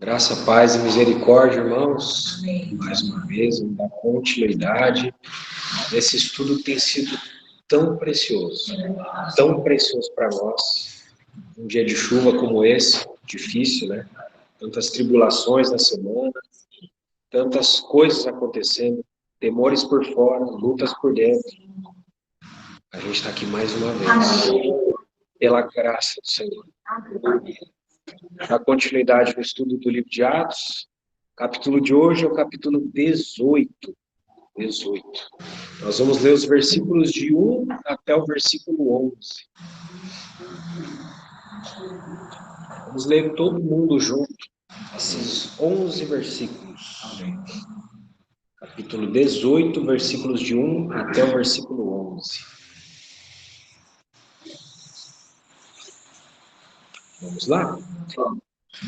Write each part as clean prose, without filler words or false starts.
Graça, paz e misericórdia, irmãos. Mais uma vez, vamos dar continuidade nesse estudo que tem sido tão precioso para nós. Um dia de chuva como esse, difícil, né? Tantas tribulações na semana, tantas coisas acontecendo, temores por fora, lutas por dentro. A gente está aqui mais uma vez, pela graça do Senhor. A continuidade no estudo do livro de Atos. O capítulo de hoje é o capítulo 18. Nós vamos ler os versículos de 1 até o versículo 11. Vamos ler todo mundo junto, esses 11 versículos. Capítulo 18, versículos de 1 até o versículo 11. Vamos lá?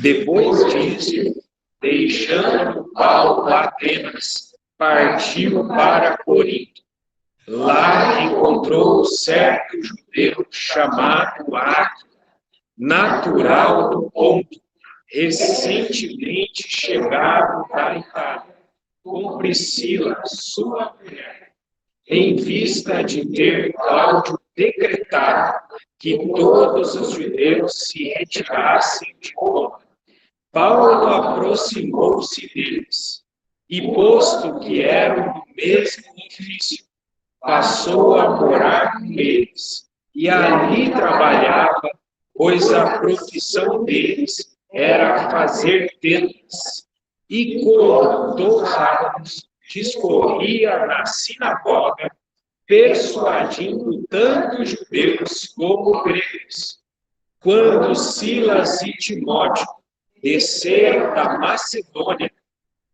Depois disso, deixando Paulo Atenas, partiu para Corinto. Lá encontrou certo judeu chamado Áquila, natural do Ponto, recentemente chegado da Itália, com Priscila, sua mulher, em vista de ter Cláudio decretado que todos os judeus se retirassem de Roma. Paulo aproximou-se deles e, posto que eram do mesmo ofício, passou a morar com eles e ali trabalhava, pois a profissão deles era fazer tendas. E como dos sábados discorria na sinagoga, persuadindo tanto judeus como gregos. Quando Silas e Timóteo desceram da Macedônia,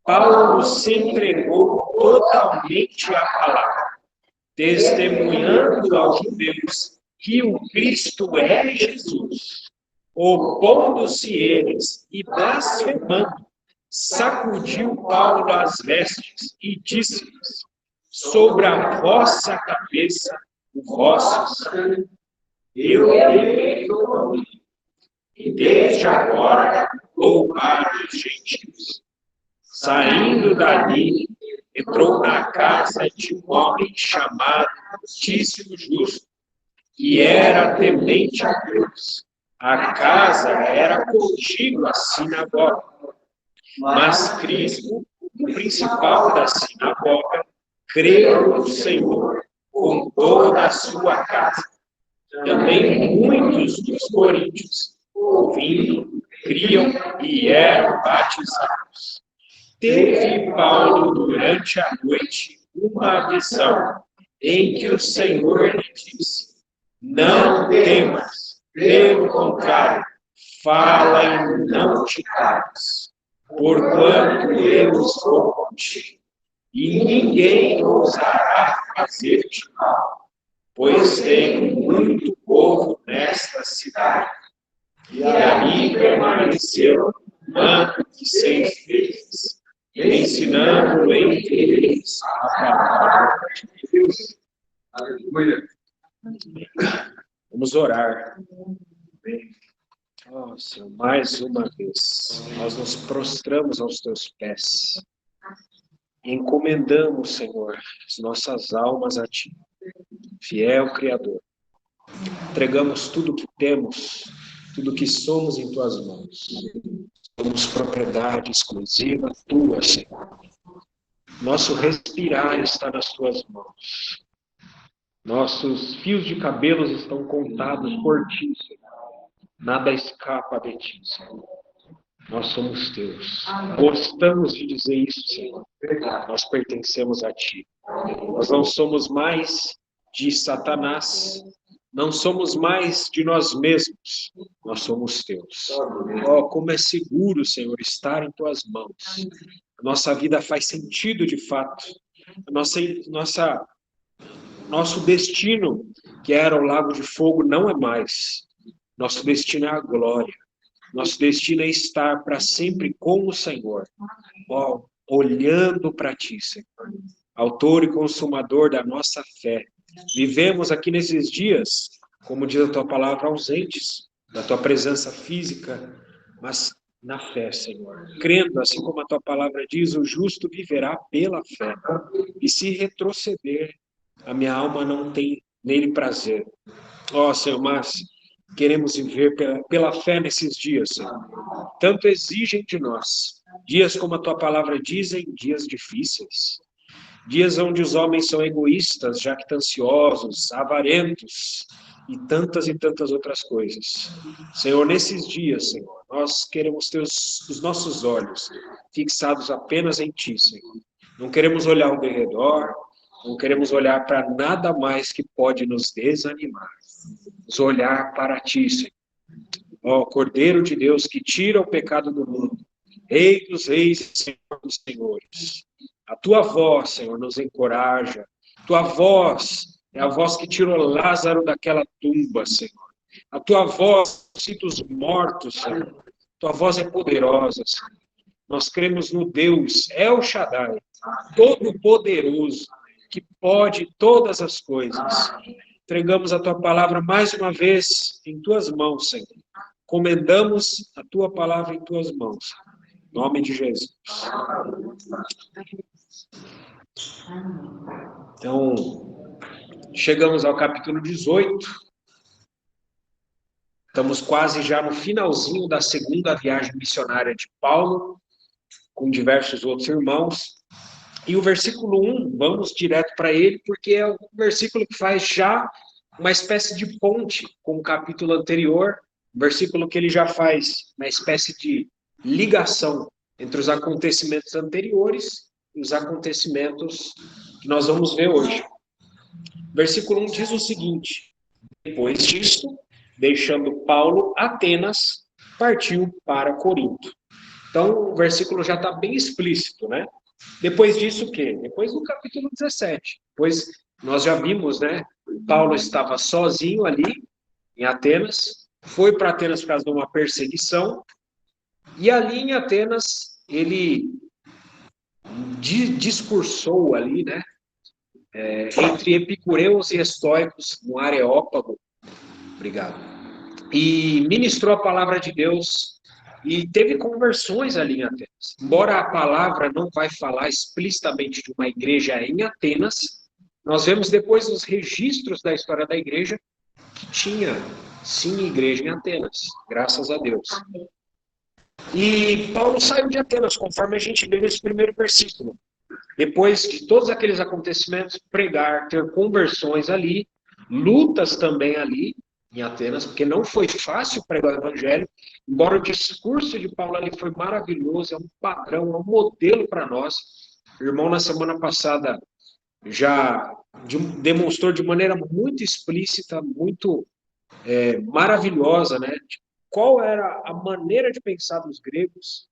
Paulo se entregou totalmente à palavra, testemunhando aos judeus que o Cristo é Jesus. Opondo-se eles e blasfemando, sacudiu Paulo as vestes e disse-lhes: sobre a vossa cabeça o vosso sangue, eu eleito, e desde agora vou para os gentios. Saindo dali, entrou na casa de um homem chamado Tício Justo, que era temente a Deus. A casa era contígua à sinagoga. Mas Crispo, o principal da sinagoga, creu no Senhor com toda a sua casa. Também muitos dos coríntios, ouvindo, criam e eram batizados. Teve Paulo durante a noite uma visão em que o Senhor lhe disse: não temas, pelo contrário, fala e não te cales, porquanto eu estou contigo, e ninguém ousará fazer-te mal, pois tenho muito povo nesta cidade. E ali permaneceu um ano e 6 meses, ensinando entre eles a palavra de Deus. Aleluia. Vamos orar. Oh, Senhor, mais uma vez, nós nos prostramos aos teus pés e encomendamos, Senhor, as nossas almas a ti, fiel Criador. Entregamos tudo o que temos, tudo o que somos em tuas mãos. Somos propriedade exclusiva tua, Senhor. Nosso respirar está nas tuas mãos. Nossos fios de cabelos estão contados por ti, Senhor. Nada escapa de ti, Senhor. Nós somos teus. Gostamos de dizer isso, Senhor. Nós pertencemos a ti. Nós não somos mais de Satanás. Não somos mais de nós mesmos. Nós somos teus. Oh, como é seguro, Senhor, estar em tuas mãos. A nossa vida faz sentido de fato. Nosso destino, que era o lago de fogo, não é mais. Nosso destino é a glória. Nosso destino é estar para sempre com o Senhor. Oh, olhando para ti, Senhor. Autor e consumador da nossa fé. Vivemos aqui nesses dias, como diz a tua palavra, ausentes da tua presença física, mas na fé, Senhor. Crendo, assim como a tua palavra diz, o justo viverá pela fé. E se retroceder, a minha alma não tem nele prazer. Ó, Senhor, mas queremos viver pela fé nesses dias, Senhor. Tanto exigem de nós. Dias, como a tua palavra dizem, dias difíceis. Dias onde os homens são egoístas, jactanciosos, avarentos e tantas outras coisas. Senhor, nesses dias, Senhor, nós queremos ter os nossos olhos fixados apenas em Ti, Senhor. Não queremos olhar ao redor, não queremos olhar para nada mais que pode nos desanimar. Vamos olhar para Ti, Senhor. Ó Cordeiro de Deus que tira o pecado do mundo, Rei dos reis, Senhor dos senhores. A tua voz, Senhor, nos encoraja. Tua voz é a voz que tirou Lázaro daquela tumba, Senhor. A tua voz cita os mortos, Senhor. Tua voz é poderosa, Senhor. Nós cremos no Deus El Shaddai, Todo-Poderoso, que pode todas as coisas. Entregamos a tua palavra mais uma vez em tuas mãos, Senhor. Comendamos a tua palavra em tuas mãos. Em nome de Jesus. Então, chegamos ao capítulo 18. Estamos quase já no finalzinho da segunda viagem missionária de Paulo, com diversos outros irmãos. E o versículo 1, vamos direto para ele, porque é um versículo que faz já uma espécie de ponte com o capítulo anterior, um versículo que ele já faz uma espécie de ligação entre os acontecimentos anteriores e os acontecimentos que nós vamos ver hoje. Versículo 1 diz o seguinte: depois disto, deixando Paulo Atenas, partiu para Corinto. Então, o versículo já está bem explícito, né? Depois disso, o quê? Depois do capítulo 17. Depois, nós já vimos, né? Paulo estava sozinho ali, em Atenas, foi para Atenas por causa de uma perseguição, e ali em Atenas, ele discursou ali, né? Entre epicureus e estoicos, no Areópago. Obrigado. E ministrou a palavra de Deus e teve conversões ali em Atenas. Embora a palavra não vai falar explicitamente de uma igreja em Atenas, nós vemos depois os registros da história da igreja que tinha, sim, igreja em Atenas, graças a Deus. E Paulo saiu de Atenas, conforme a gente vê nesse primeiro versículo. Depois de todos aqueles acontecimentos, pregar, ter conversões ali, lutas também ali em Atenas, porque não foi fácil pregar o evangelho, embora o discurso de Paulo ali foi maravilhoso, é um padrão, é um modelo para nós. O irmão, na semana passada, já demonstrou de maneira muito explícita, muito maravilhosa, né? Qual era a maneira de pensar dos gregos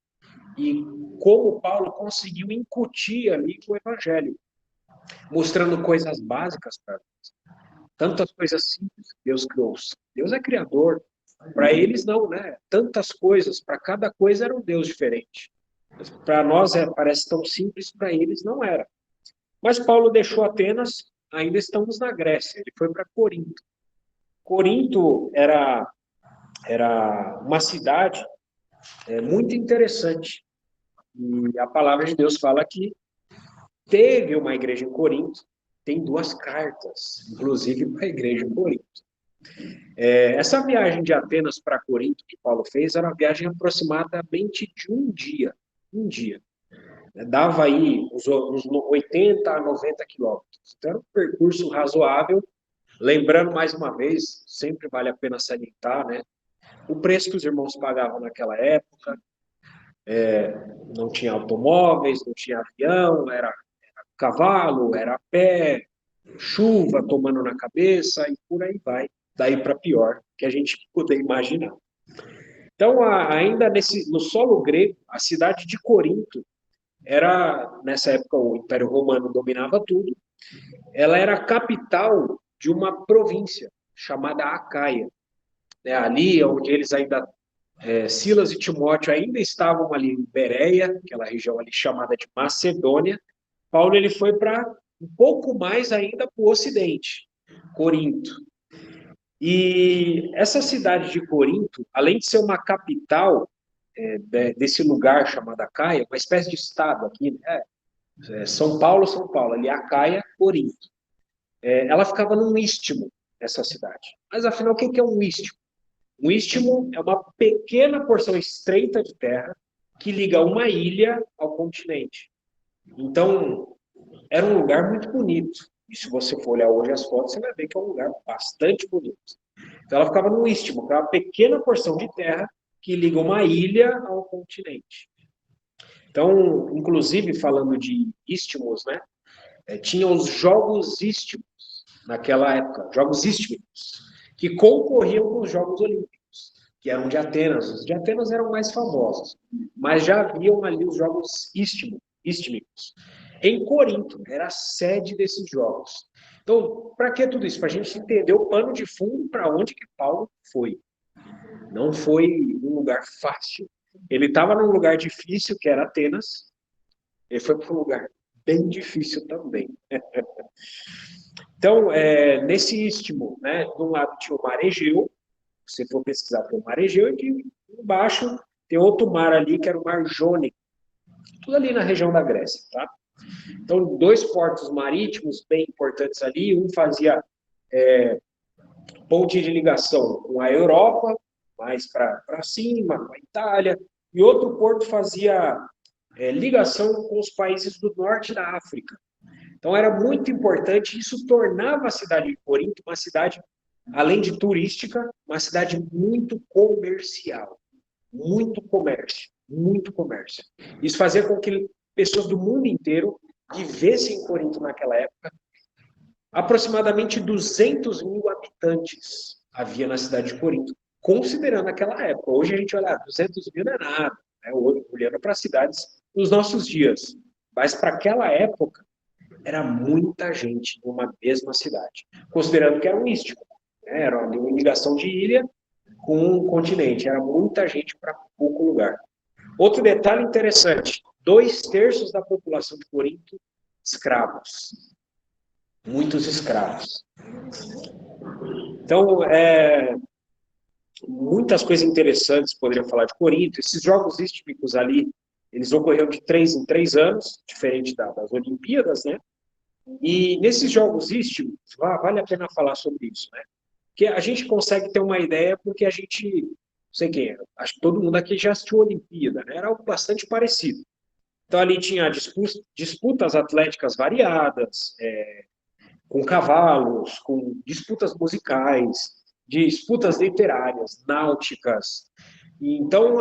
e como Paulo conseguiu incutir ali o evangelho, mostrando coisas básicas para nós. Tantas coisas simples que Deus criou. Deus é criador. Para eles não, né? Tantas coisas, para cada coisa era um Deus diferente. Para nós parece tão simples, para eles não era. Mas Paulo deixou Atenas, ainda estamos na Grécia, ele foi para Corinto. Corinto era uma cidade muito interessante. E a palavra de Deus fala que teve uma igreja em Corinto, tem 2 cartas, inclusive para a igreja em Corinto. Essa viagem de Atenas para Corinto que Paulo fez era uma viagem aproximadamente de um dia. Dava aí uns 80 a 90 quilômetros. Então era um percurso razoável. Lembrando mais uma vez, sempre vale a pena salientar, né? O preço que os irmãos pagavam naquela época, não tinha automóveis, não tinha avião, era cavalo, era a pé, chuva tomando na cabeça e por aí vai, daí para pior, que a gente puder imaginar. Então, ainda no solo grego, a cidade de Corinto era, nessa época, o Império Romano dominava tudo, ela era a capital de uma província chamada Acaia. Ali, onde eles ainda, Silas e Timóteo ainda estavam ali em Bereia, aquela região ali chamada de Macedônia, Paulo ele foi para um pouco mais ainda para o ocidente, Corinto. E essa cidade de Corinto, além de ser uma capital, desse lugar chamado Acaia, uma espécie de estado aqui, né? São Paulo, ali Acaia, Corinto. Ela ficava num istmo, essa cidade. Mas afinal, o que é um istmo? Um istmo é uma pequena porção estreita de terra que liga uma ilha ao continente. Então, era um lugar muito bonito. E se você for olhar hoje as fotos, você vai ver que é um lugar bastante bonito. Então, ela ficava num istmo, que é uma pequena porção de terra que liga uma ilha ao continente. Então, inclusive, falando de istmos, né? Tinha os Jogos Istmos naquela época, Jogos Istmicos, que concorriam com os Jogos Olímpicos, que eram de Atenas. Os de Atenas eram mais famosos, mas já haviam ali os Jogos Istmicos. Em Corinto, era a sede desses jogos. Então, para que tudo isso? Para a gente entender o pano de fundo para onde que Paulo foi. Não foi um lugar fácil. Ele estava num lugar difícil, que era Atenas. Ele foi para um lugar bem difícil também. Então, nesse istmo, né, de um lado tinha o mar Egeu, se você for pesquisar pelo mar Egeu, e embaixo tem outro mar ali, que era o mar Jônico, tudo ali na região da Grécia, tá? Então, dois portos marítimos bem importantes ali, um fazia ponte de ligação com a Europa, mais para cima, com a Itália, e outro porto fazia ligação com os países do norte da África. Então, era muito importante, isso tornava a cidade de Corinto uma cidade, além de turística, uma cidade muito comercial, muito comércio, muito comércio. Isso fazia com que pessoas do mundo inteiro vivessem em Corinto naquela época. Aproximadamente 200 mil habitantes havia na cidade de Corinto, considerando aquela época. Hoje a gente olha, 200 mil não é nada, né? Olhando para as cidades dos nossos dias. Mas para aquela época, era muita gente numa mesma cidade, considerando que era um istmo, né? Era uma ligação de ilha com um continente, era muita gente para pouco lugar. Outro detalhe interessante, 2/3 da população de Corinto, escravos. Muitos escravos. Então, muitas coisas interessantes poderiam falar de Corinto. Esses jogos istmicos ali, eles ocorreram de 3 em 3 anos, diferente das Olimpíadas, né? E nesses jogos istmicos, vale a pena falar sobre isso, né? Porque a gente consegue ter uma ideia porque a gente, não sei quem, acho que todo mundo aqui já assistiu a Olimpíada, né? Era algo bastante parecido. Então ali tinha disputas atléticas variadas, com cavalos, com disputas musicais, disputas literárias, náuticas. E, então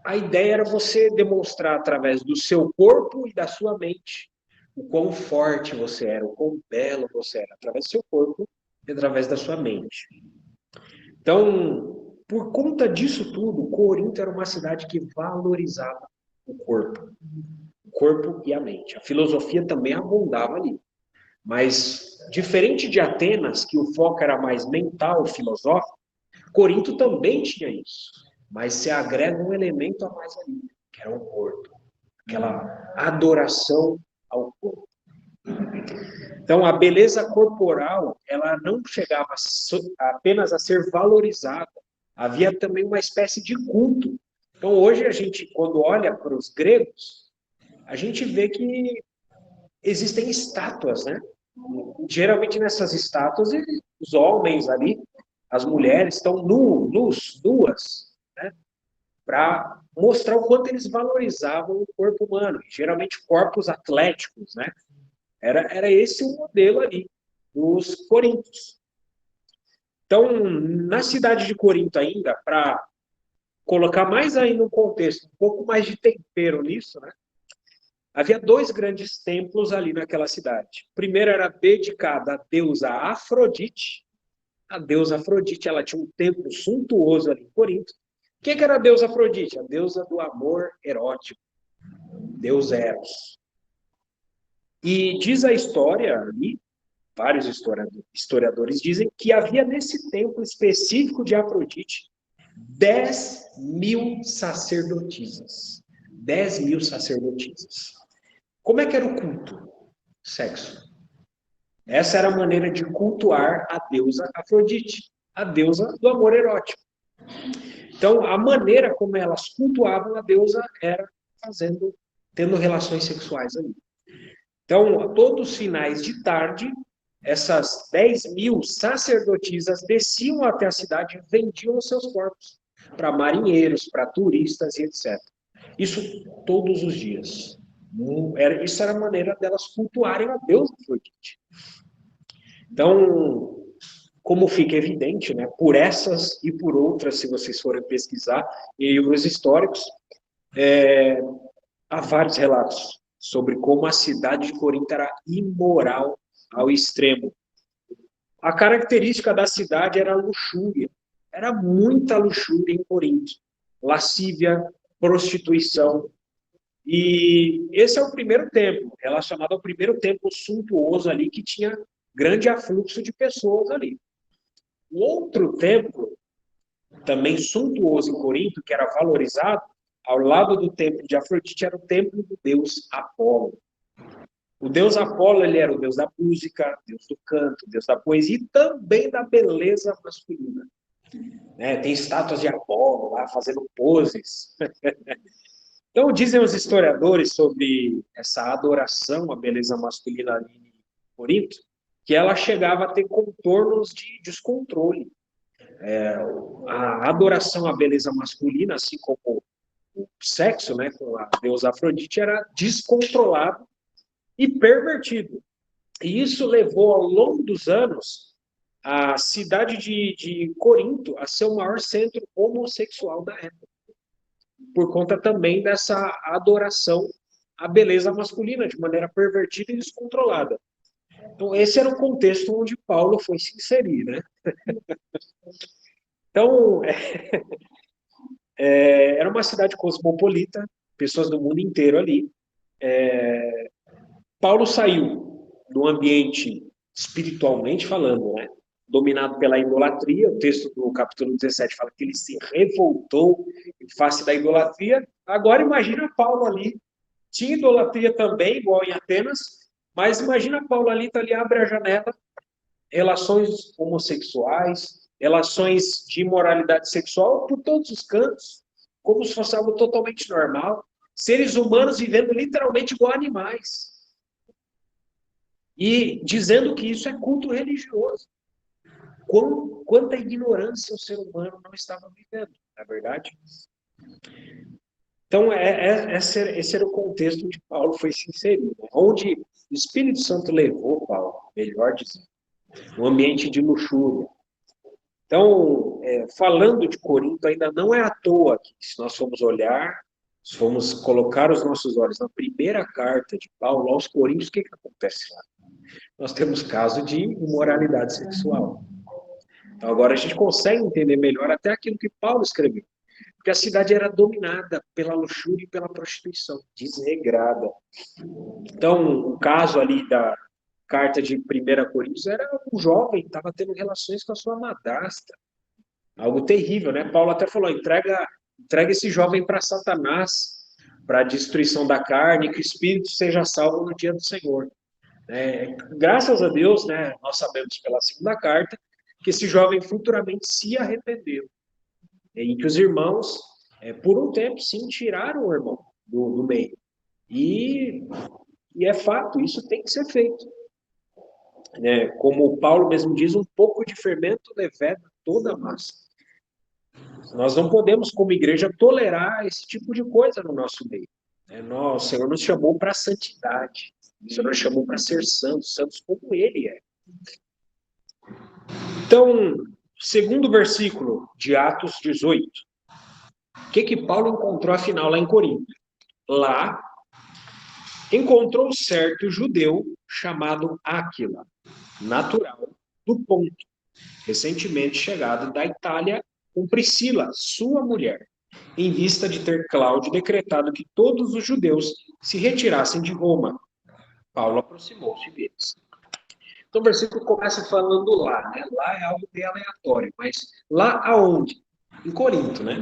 a ideia era você demonstrar através do seu corpo e da sua mente o quão forte você era, o quão belo você era, através do seu corpo e através da sua mente. Então, por conta disso tudo, Corinto era uma cidade que valorizava o corpo e a mente. A filosofia também abundava ali. Mas, diferente de Atenas, que o foco era mais mental, filosófico, Corinto também tinha isso. Mas se agrega um elemento a mais ali, que era o corpo. Aquela adoração ao corpo. Então, a beleza corporal, ela não chegava apenas a ser valorizada. Havia também uma espécie de culto. Então, hoje, a gente, quando olha para os gregos, a gente vê que existem estátuas, né? Geralmente, nessas estátuas, os homens ali, as mulheres, estão nuas, né? Para mostrar o quanto eles valorizavam o corpo humano. Geralmente, corpos atléticos, né? Era esse o modelo ali dos coríntios. Então, na cidade de Corinto ainda, para colocar mais ainda um contexto, um pouco mais de tempero nisso, né? Havia 2 grandes templos ali naquela cidade. O primeiro era dedicado à deusa Afrodite. A deusa Afrodite, ela tinha um templo suntuoso ali em Corinto. Quem que era a deusa Afrodite? A deusa do amor erótico. Deus Eros. E diz a história ali, vários historiadores dizem que havia nesse templo específico de Afrodite 10 mil sacerdotisas. 10 mil sacerdotisas. Como é que era o culto? Sexo. Essa era a maneira de cultuar a deusa Afrodite, a deusa do amor erótico. Então, a maneira como elas cultuavam a deusa era tendo relações sexuais ali. Então, todos os finais de tarde, essas 10.000 sacerdotisas desciam até a cidade e vendiam os seus corpos para marinheiros, para turistas e etc. Isso todos os dias. Isso era a maneira delas cultuarem a deusa Afrodite. Então, como fica evidente, né, por essas e por outras, se vocês forem pesquisar em livros históricos, há vários relatos sobre como a cidade de Corinto era imoral ao extremo. A característica da cidade era a luxúria. Era muita luxúria em Corinto. Lascívia, prostituição. E esse é o primeiro templo, relacionado ao primeiro templo suntuoso ali, que tinha grande afluxo de pessoas ali. O outro templo, também suntuoso em Corinto, que era valorizado, ao lado do templo de Afrodite, era o templo do deus Apolo. O deus Apolo, ele era o deus da música, deus do canto, deus da poesia e também da beleza masculina. Tem estátuas de Apolo lá fazendo poses. Então, dizem os historiadores sobre essa adoração à beleza masculina ali em Corinto, que ela chegava a ter contornos de descontrole. A adoração à beleza masculina, assim como o sexo, né, com a deusa Afrodite, era descontrolado e pervertido. E isso levou, ao longo dos anos, a cidade de Corinto a ser o maior centro homossexual da época, por conta também dessa adoração à beleza masculina, de maneira pervertida e descontrolada. Então, esse era o contexto onde Paulo foi se inserir, né? Então, era uma cidade cosmopolita, pessoas do mundo inteiro ali. Paulo saiu do ambiente, espiritualmente falando, né, dominado pela idolatria. O texto do capítulo 17 fala que ele se revoltou em face da idolatria. Agora imagina Paulo ali. Tinha idolatria também, igual em Atenas, mas imagina Paulo ali, tá ali, abre a janela, relações homossexuais, relações de imoralidade sexual por todos os cantos, como se fosse algo totalmente normal. Seres humanos vivendo literalmente igual animais. E dizendo que isso é culto religioso. Quanta ignorância o ser humano não estava vivendo, não é verdade? Então, esse era o contexto onde Paulo foi se inserir, né? Onde o Espírito Santo levou Paulo, melhor dizendo, um ambiente de luxúria. Então, falando de Corinto, ainda não é à toa que, se nós formos olhar, se formos colocar os nossos olhos na primeira carta de Paulo aos Coríntios, o que acontece lá? Nós temos caso de imoralidade sexual. Então, agora a gente consegue entender melhor até aquilo que Paulo escreveu. Porque a cidade era dominada pela luxúria e pela prostituição, desregrada. Então, o caso ali da carta de 1 Coríntios era um jovem que estava tendo relações com a sua madrasta. Algo terrível, né? Paulo até falou, entrega esse jovem para Satanás, para a destruição da carne, que o espírito seja salvo no dia do Senhor. Graças a Deus, né, nós sabemos pela segunda carta, que esse jovem futuramente se arrependeu. E que os irmãos, por um tempo, sim, tiraram o irmão do meio. E é fato, isso tem que ser feito. Como o Paulo mesmo diz, um pouco de fermento leveda toda a massa. Nós não podemos, como igreja, tolerar esse tipo de coisa no nosso meio. O Senhor nos chamou para a santidade. O Senhor nos chamou para ser santos, santos como Ele é. Então, segundo versículo de Atos 18. O que Paulo encontrou, afinal, lá em Corinto? Lá, encontrou certo judeu chamado Áquila, natural do Ponto, recentemente chegado da Itália com Priscila, sua mulher, em vista de ter Cláudio decretado que todos os judeus se retirassem de Roma. Paulo aproximou-se deles. Então, o versículo começa falando lá, né? Lá é algo bem aleatório, mas lá aonde? Em Corinto, né?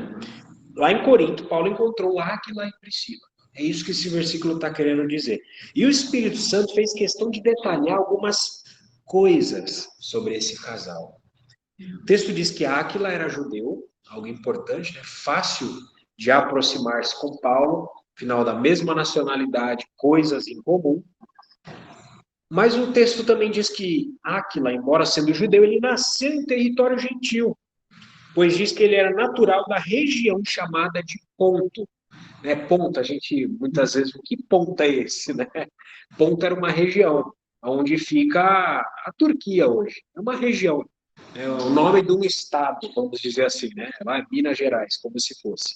Lá em Corinto, Paulo encontrou Áquila e Priscila. É isso que esse versículo está querendo dizer. E o Espírito Santo fez questão de detalhar algumas coisas sobre esse casal. O texto diz que Áquila era judeu, algo importante, né? Fácil de aproximar-se com Paulo, afinal da mesma nacionalidade, coisas em comum. Mas o texto também diz que Áquila, embora sendo judeu, ele nasceu em território gentil, pois diz que ele era natural da região chamada de Ponto. Né? Ponto, a gente muitas vezes, o que ponto é esse? Né? Ponto era uma região onde fica a Turquia hoje. É uma região, é o nome de um estado, vamos dizer assim, né? Lá em Minas Gerais, como se fosse.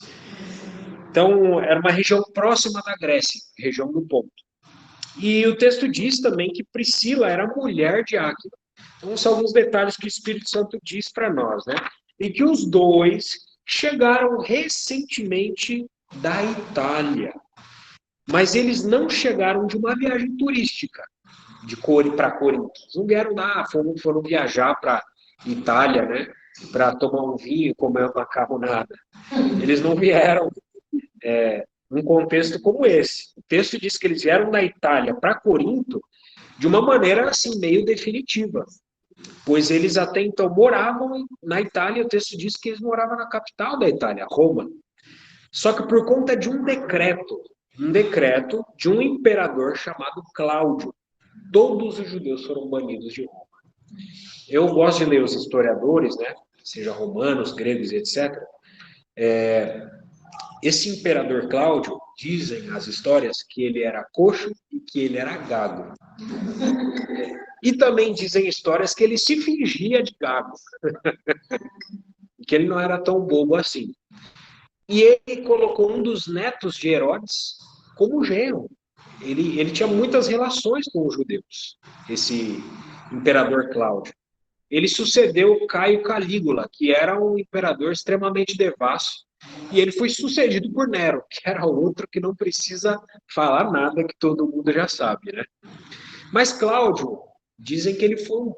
Então, era uma região próxima da Grécia, região do Ponto. E o texto diz também que Priscila era mulher de Áquila. Então, são alguns detalhes que o Espírito Santo diz para nós, né? E que os dois chegaram recentemente da Itália. Mas eles não chegaram de uma viagem turística para Corinto. Não vieram lá, foram viajar para Itália, né? Para tomar um vinho, comer uma macarronada. Eles não vieram num contexto como esse. O texto diz que eles vieram da Itália para Corinto de uma maneira assim meio definitiva, pois eles até então moravam na Itália. O texto diz que eles moravam na capital da Itália, Roma. Só que por conta de um decreto de um imperador chamado Cláudio, todos os judeus foram banidos de Roma. Eu gosto de ler os historiadores, né, seja romanos, gregos, etc. Esse imperador Cláudio, dizem as histórias que ele era coxo e que ele era gago. E também dizem histórias que ele se fingia de gago, que ele não era tão bobo assim. E ele colocou um dos netos de Herodes como genro. Ele tinha muitas relações com os judeus, esse imperador Cláudio. Ele sucedeu Caio Calígula, que era um imperador extremamente devasso, e ele foi sucedido por Nero, que era outro que não precisa falar nada, que todo mundo já sabe, né? Mas Cláudio, dizem que ele foi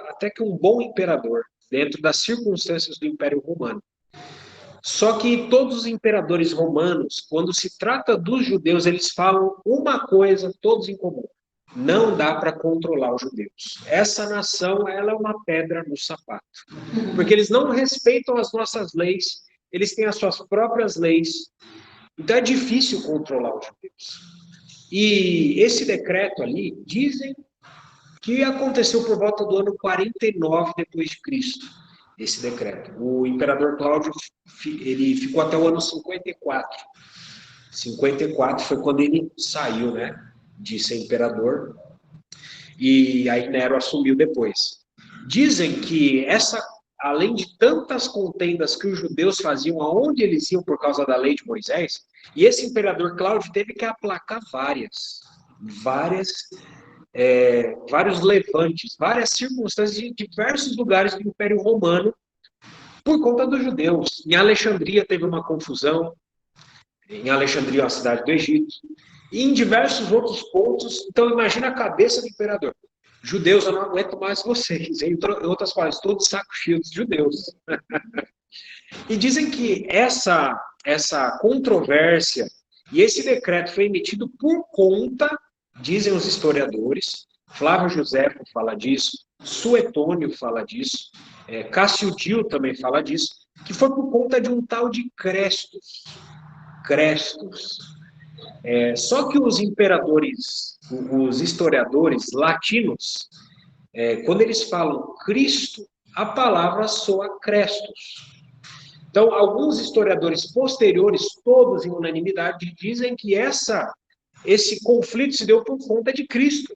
até que um bom imperador, dentro das circunstâncias do Império Romano. Só que todos os imperadores romanos, quando se trata dos judeus, eles falam uma coisa, todos em comum: não dá para controlar os judeus. Essa nação, ela é uma pedra no sapato. Porque eles não respeitam as nossas leis, eles têm as suas próprias leis. Então é difícil controlar os judeus. E esse decreto ali, dizem que aconteceu por volta do ano 49 depois de Cristo, esse decreto. O imperador Cláudio, ele ficou até o ano 54. 54 foi quando ele saiu, né, de ser imperador, e aí Nero assumiu depois. Dizem que além de tantas contendas que os judeus faziam aonde eles iam por causa da lei de Moisés, e esse imperador Cláudio teve que aplacar vários levantes, várias circunstâncias de diversos lugares do Império Romano por conta dos judeus. Em Alexandria teve uma confusão, em Alexandria é uma cidade do Egito, e em diversos outros pontos. Então imagina a cabeça do imperador: judeus, eu não aguento mais vocês. Em outras palavras, todos sacos cheios de judeus. E dizem que essa controvérsia e esse decreto foi emitido por conta, dizem os historiadores, Flávio Josefo fala disso, Suetônio fala disso, Cássio Dio também fala disso, que foi por conta de um tal de Crestus. Só que os imperadores, os historiadores latinos, quando eles falam Cristo, a palavra soa Crestus. Então, alguns historiadores posteriores, todos em unanimidade, dizem que esse conflito se deu por conta de Cristo.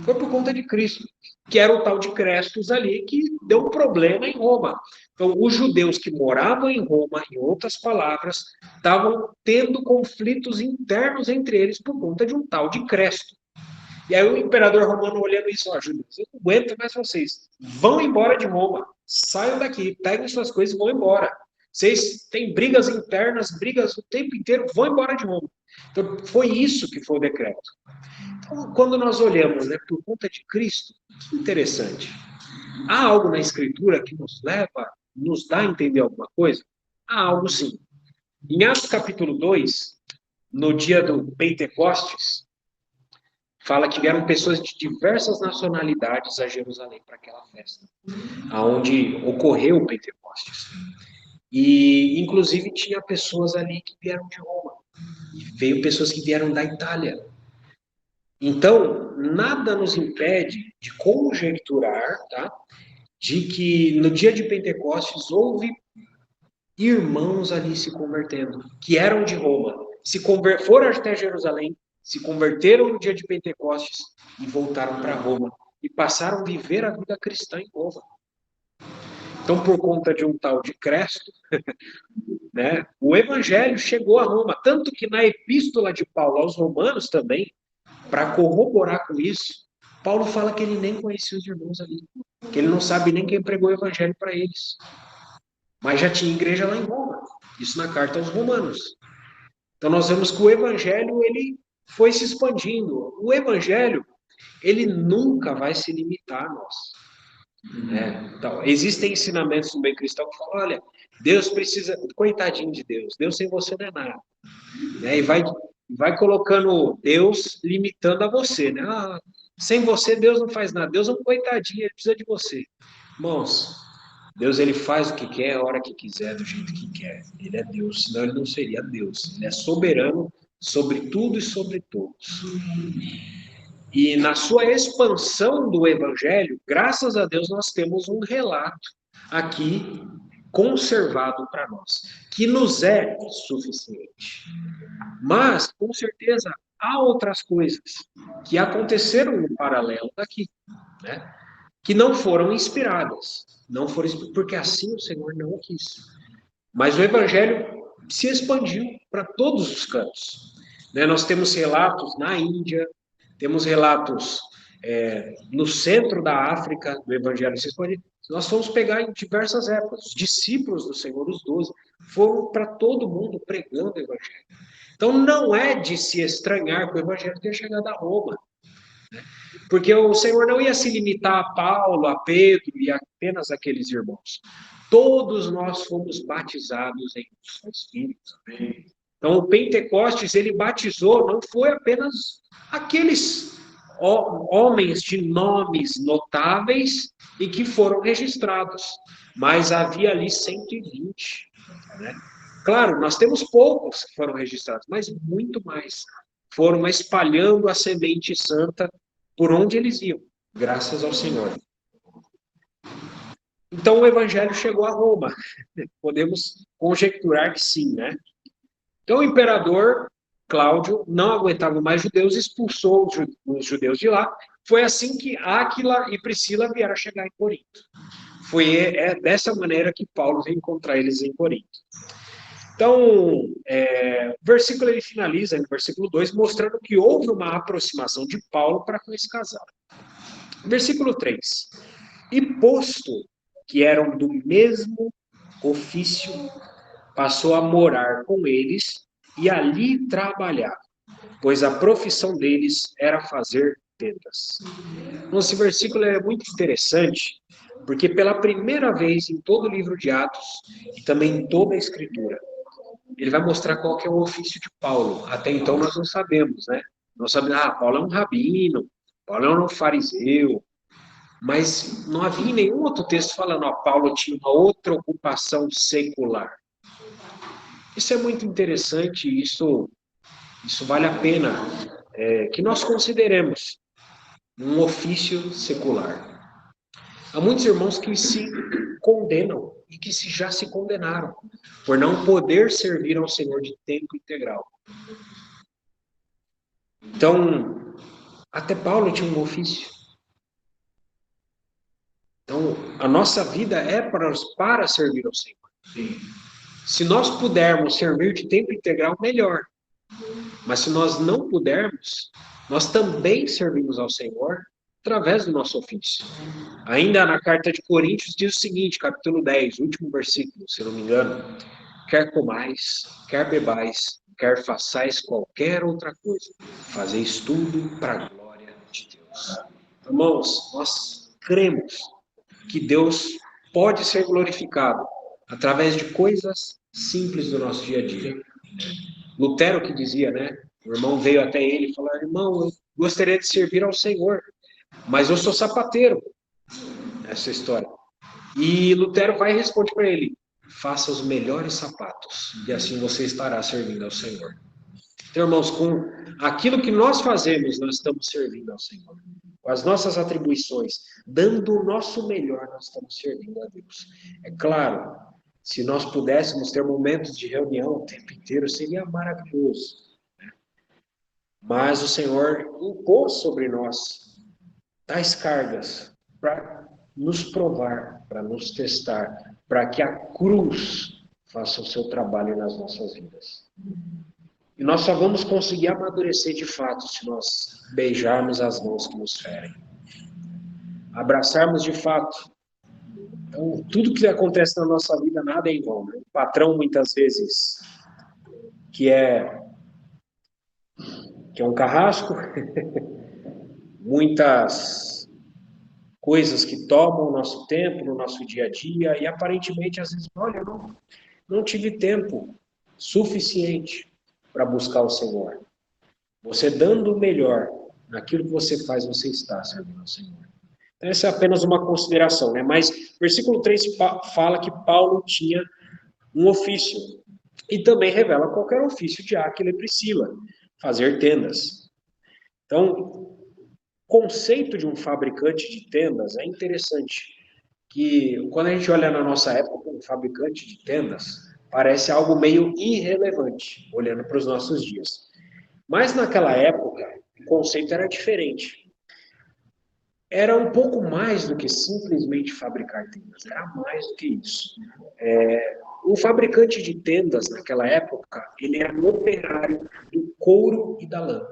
Foi por conta de Cristo, que era o tal de Crestus ali, que deu um problema em Roma. Então, os judeus que moravam em Roma, em outras palavras, estavam tendo conflitos internos entre eles por conta de um tal de Cresto. E aí o imperador romano olhando isso: ó, judeus, eu não aguento mais vocês. Vão embora de Roma. Saiam daqui, peguem suas coisas e vão embora. Vocês têm brigas internas, brigas o tempo inteiro, vão embora de Roma. Então, foi isso que foi o decreto. Então, quando nós olhamos, né, por conta de Cristo, que interessante. Há algo na Escritura que nos dá a entender alguma coisa? Há algo sim. Em Atos capítulo 2, no dia do Pentecostes, fala que vieram pessoas de diversas nacionalidades a Jerusalém para aquela festa, aonde ocorreu o Pentecostes. E, inclusive, tinha pessoas ali que vieram de Roma. Veio pessoas que vieram da Itália. Então, nada nos impede de conjecturar, tá? De que no dia de Pentecostes houve irmãos ali se convertendo, que eram de Roma, foram até Jerusalém, se converteram no dia de Pentecostes e voltaram para Roma. E passaram a viver a vida cristã em Roma. Então, por conta de um tal de Cresto, né, o evangelho chegou a Roma. Tanto que na epístola de Paulo aos Romanos também, para corroborar com isso, Paulo fala que ele nem conhecia os irmãos ali, que ele não sabe nem quem pregou o evangelho para eles. Mas já tinha igreja lá em Roma. Isso na carta aos Romanos. Então nós vemos que o evangelho ele foi se expandindo. O evangelho ele nunca vai se limitar a nós. Né? Então, existem ensinamentos no meio cristão que falam, olha, Deus precisa, coitadinho de Deus, Deus sem você não é nada. Né? E vai colocando Deus limitando a você. Né? Ah, sem você Deus não faz nada. Deus é um coitadinho, ele precisa de você. Irmãos, Deus ele faz o que quer, a hora que quiser, do jeito que quer. Ele é Deus, senão ele não seria Deus. Ele é soberano sobre tudo e sobre todos. E na sua expansão do evangelho, graças a Deus nós temos um relato aqui conservado para nós, que nos é suficiente. Mas, com certeza, há outras coisas que aconteceram no paralelo daqui, né? Que não foram inspiradas. Não foram, porque assim o Senhor não quis. Mas o evangelho se expandiu para todos os cantos. Né? Nós temos relatos na Índia, temos relatos no centro da África, do evangelho se expandir. Nós vamos pegar em diversas épocas. Os discípulos do Senhor, os 12, foram para todo mundo pregando o evangelho. Então não é de se estranhar que o evangelho tenha chegado a Roma. Porque o Senhor não ia se limitar a Paulo, a Pedro e apenas aqueles irmãos. Todos nós fomos batizados em um Espírito. Então, o Pentecostes, ele batizou, não foi apenas aqueles homens de nomes notáveis e que foram registrados, mas havia ali 120. Né? Claro, nós temos poucos que foram registrados, mas muito mais foram espalhando a semente santa por onde eles iam, graças ao Senhor. Então o evangelho chegou a Roma. Podemos conjecturar que sim, né? Então o imperador Cláudio não aguentava mais judeus, expulsou os judeus de lá. Foi assim que Áquila e Priscila vieram a chegar em Corinto. Foi dessa maneira que Paulo veio encontrar eles em Corinto. Então, o versículo ele finaliza, no versículo 2, mostrando que houve uma aproximação de Paulo para com esse casal. Versículo 3. E posto que eram do mesmo ofício, passou a morar com eles e ali trabalhar, pois a profissão deles era fazer tendas. Então, esse versículo é muito interessante, porque pela primeira vez em todo o livro de Atos, e também em toda a Escritura, ele vai mostrar qual que é o ofício de Paulo. Até então nós não sabemos, né? Nós sabemos, Paulo é um rabino, Paulo é um fariseu, mas não havia nenhum outro texto falando, Paulo tinha uma outra ocupação secular. Isso é muito interessante, isso vale a pena que nós consideremos um ofício secular. Há muitos irmãos que se condenam e que já se condenaram por não poder servir ao Senhor de tempo integral. Então, até Paulo tinha um ofício. Então, a nossa vida é para servir ao Senhor. Sim. Se nós pudermos servir de tempo integral, melhor. Mas se nós não pudermos, nós também servimos ao Senhor através do nosso ofício. Ainda na carta de Coríntios diz o seguinte, capítulo 10, último versículo, se não me engano. Quer comais, quer bebais, quer façais qualquer outra coisa, fazeis tudo para a glória de Deus. Irmãos, nós cremos que Deus pode ser glorificado através de coisas simples do nosso dia a dia. Lutero que dizia, né? O irmão veio até ele e falou, irmão, eu gostaria de servir ao Senhor, mas eu sou sapateiro. Essa história. E Lutero vai e responde para ele: faça os melhores sapatos, e assim você estará servindo ao Senhor. Então, irmãos, com aquilo que nós fazemos, nós estamos servindo ao Senhor. Com as nossas atribuições, dando o nosso melhor, nós estamos servindo a Deus. É claro, se nós pudéssemos ter momentos de reunião o tempo inteiro, seria maravilhoso. Mas o Senhor impôs sobre nós tais cargas para nos provar, para nos testar, para que a cruz faça o seu trabalho nas nossas vidas. E nós só vamos conseguir amadurecer de fato se nós beijarmos as mãos que nos ferem. Abraçarmos de fato. Então, tudo que acontece na nossa vida, nada é em vão. Né? O patrão, muitas vezes, que é um carrasco, muitas coisas que tomam o nosso tempo, no nosso dia a dia, e aparentemente, às vezes, olha, eu não tive tempo suficiente para buscar o Senhor. Você dando o melhor naquilo que você faz, você está servindo ao Senhor. Então, essa é apenas uma consideração, né? Mas versículo 3 fala que Paulo tinha um ofício. E também revela qualquer ofício de Áquila e Priscila, fazer tendas. Então, o conceito de um fabricante de tendas é interessante. Que quando a gente olha na nossa época, um fabricante de tendas parece algo meio irrelevante, olhando para os nossos dias. Mas naquela época, o conceito era diferente. Era um pouco mais do que simplesmente fabricar tendas, era mais do que isso. O fabricante de tendas, naquela época, ele era um operário do couro e da lã.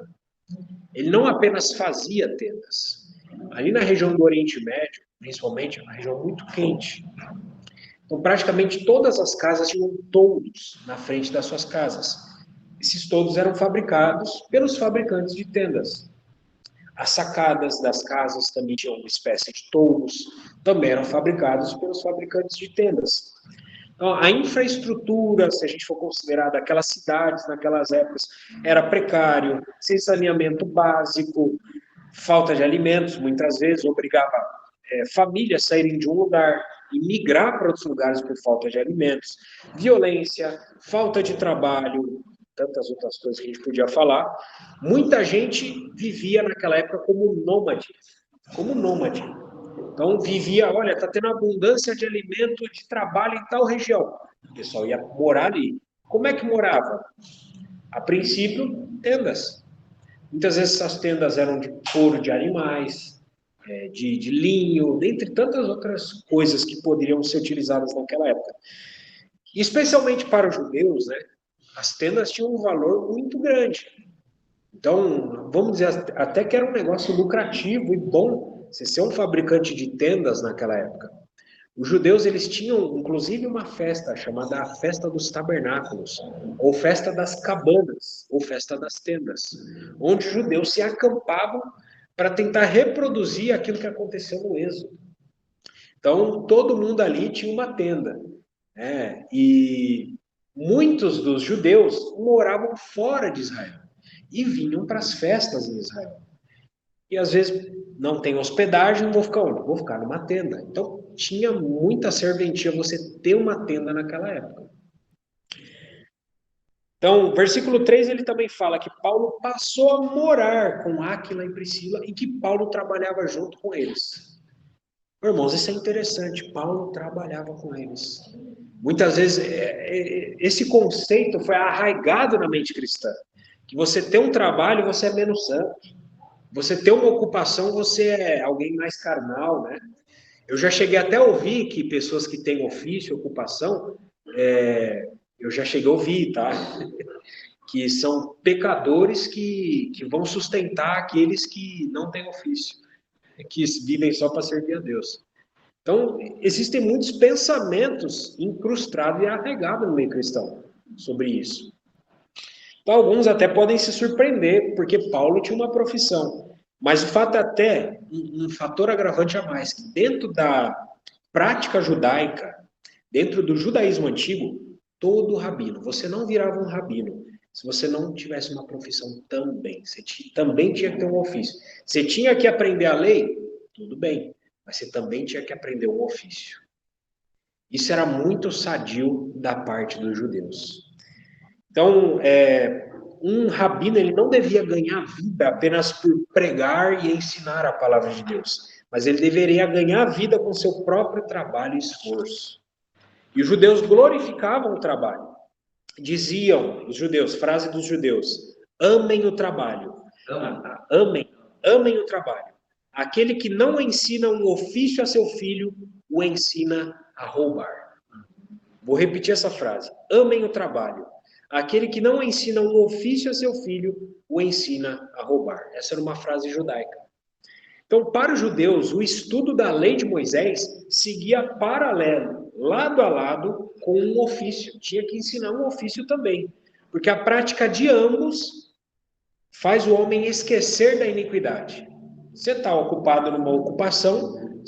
Ele não apenas fazia tendas. Ali na região do Oriente Médio, principalmente, é uma região muito quente. Então, praticamente todas as casas tinham toldos na frente das suas casas. Esses toldos eram fabricados pelos fabricantes de tendas. As sacadas das casas também tinham uma espécie de toldos, também eram fabricados pelos fabricantes de tendas. Então, a infraestrutura, se a gente for considerar daquelas cidades, naquelas épocas, era precário, sem saneamento básico, falta de alimentos, muitas vezes obrigava famílias a saírem de um lugar e migrar para outros lugares por falta de alimentos, violência, falta de trabalho, tantas outras coisas que a gente podia falar. Muita gente vivia naquela época como nômade. Então vivia, olha, está tendo abundância de alimento, de trabalho em tal região. O pessoal ia morar ali. Como é que morava? A princípio, tendas. Muitas vezes essas tendas eram de couro de animais, de linho, dentre tantas outras coisas que poderiam ser utilizadas naquela época. E especialmente para os judeus, né, as tendas tinham um valor muito grande. Então, vamos dizer até que era um negócio lucrativo e bom você ser um fabricante de tendas naquela época. Os judeus, eles tinham, inclusive, uma festa chamada a Festa dos Tabernáculos, ou Festa das Cabanas, ou Festa das Tendas, onde os judeus se acampavam para tentar reproduzir aquilo que aconteceu no Êxodo. Então, todo mundo ali tinha uma tenda. E muitos dos judeus moravam fora de Israel e vinham para as festas em Israel. E às vezes não tem hospedagem, vou ficar onde? Vou ficar numa tenda. Então, tinha muita serventia você ter uma tenda naquela época. Então, versículo 3, ele também fala que Paulo passou a morar com Áquila e Priscila e que Paulo trabalhava junto com eles. Irmãos, isso é interessante. Paulo trabalhava com eles. Muitas vezes, esse conceito foi arraigado na mente cristã. Que você ter um trabalho, você é menos santo. Você ter uma ocupação, você é alguém mais carnal, né? Eu já cheguei até a ouvir que pessoas que têm ofício, ocupação, eu já cheguei a ouvir, tá? Que são pecadores que vão sustentar aqueles que não têm ofício, que vivem só para servir a Deus. Então, existem muitos pensamentos incrustados e arraigados no meio cristão sobre isso. Então, alguns até podem se surpreender, porque Paulo tinha uma profissão. Mas o fato é até um fator agravante a mais, que dentro da prática judaica, dentro do judaísmo antigo, todo rabino, você não virava um rabino se você não tivesse uma profissão também. Você também tinha que ter um ofício. Você tinha que aprender a lei, tudo bem, mas você também tinha que aprender um ofício. Isso era muito sadio da parte dos judeus. Então, um rabino ele não devia ganhar vida apenas por pregar e ensinar a palavra de Deus, mas ele deveria ganhar vida com seu próprio trabalho e esforço. E os judeus glorificavam o trabalho. Diziam os judeus, frase dos judeus, amem o trabalho. Amem o trabalho. Aquele que não ensina um ofício a seu filho, o ensina a roubar. Vou repetir essa frase. Amem o trabalho. Aquele que não ensina um ofício a seu filho, o ensina a roubar. Essa era uma frase judaica. Então, para os judeus, o estudo da lei de Moisés seguia paralelo, lado a lado, com um ofício. Tinha que ensinar um ofício também. Porque a prática de ambos faz o homem esquecer da iniquidade. Você está ocupado numa ocupação,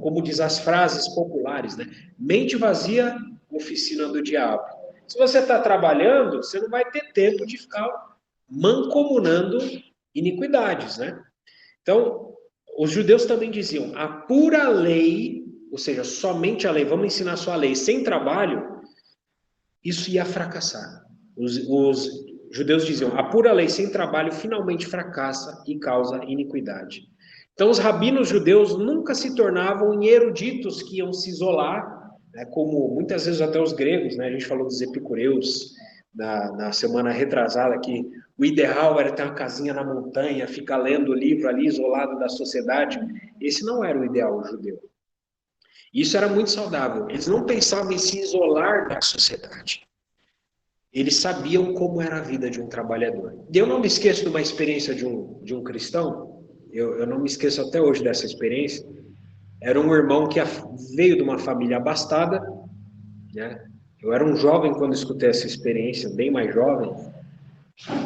como diz as frases populares, né? Mente vazia, oficina do diabo. Se você está trabalhando, você não vai ter tempo de ficar mancomunando iniquidades, né? Então, os judeus também diziam, a pura lei, ou seja, somente a lei, vamos ensinar só a lei, sem trabalho, isso ia fracassar. Os judeus diziam, a pura lei sem trabalho finalmente fracassa e causa iniquidade. Então, os rabinos judeus nunca se tornavam eruditos que iam se isolar, né, como muitas vezes até os gregos, né, a gente falou dos epicureus na semana retrasada, que o ideal era ter uma casinha na montanha, ficar lendo o livro ali, isolado da sociedade. Esse não era o ideal judeu. Isso era muito saudável. Eles não pensavam em se isolar da sociedade. Eles sabiam como era a vida de um trabalhador. E eu não me esqueço de uma experiência de um cristão, eu não me esqueço até hoje dessa experiência. Era um irmão que veio de uma família abastada, né? Eu era um jovem quando escutei essa experiência, bem mais jovem,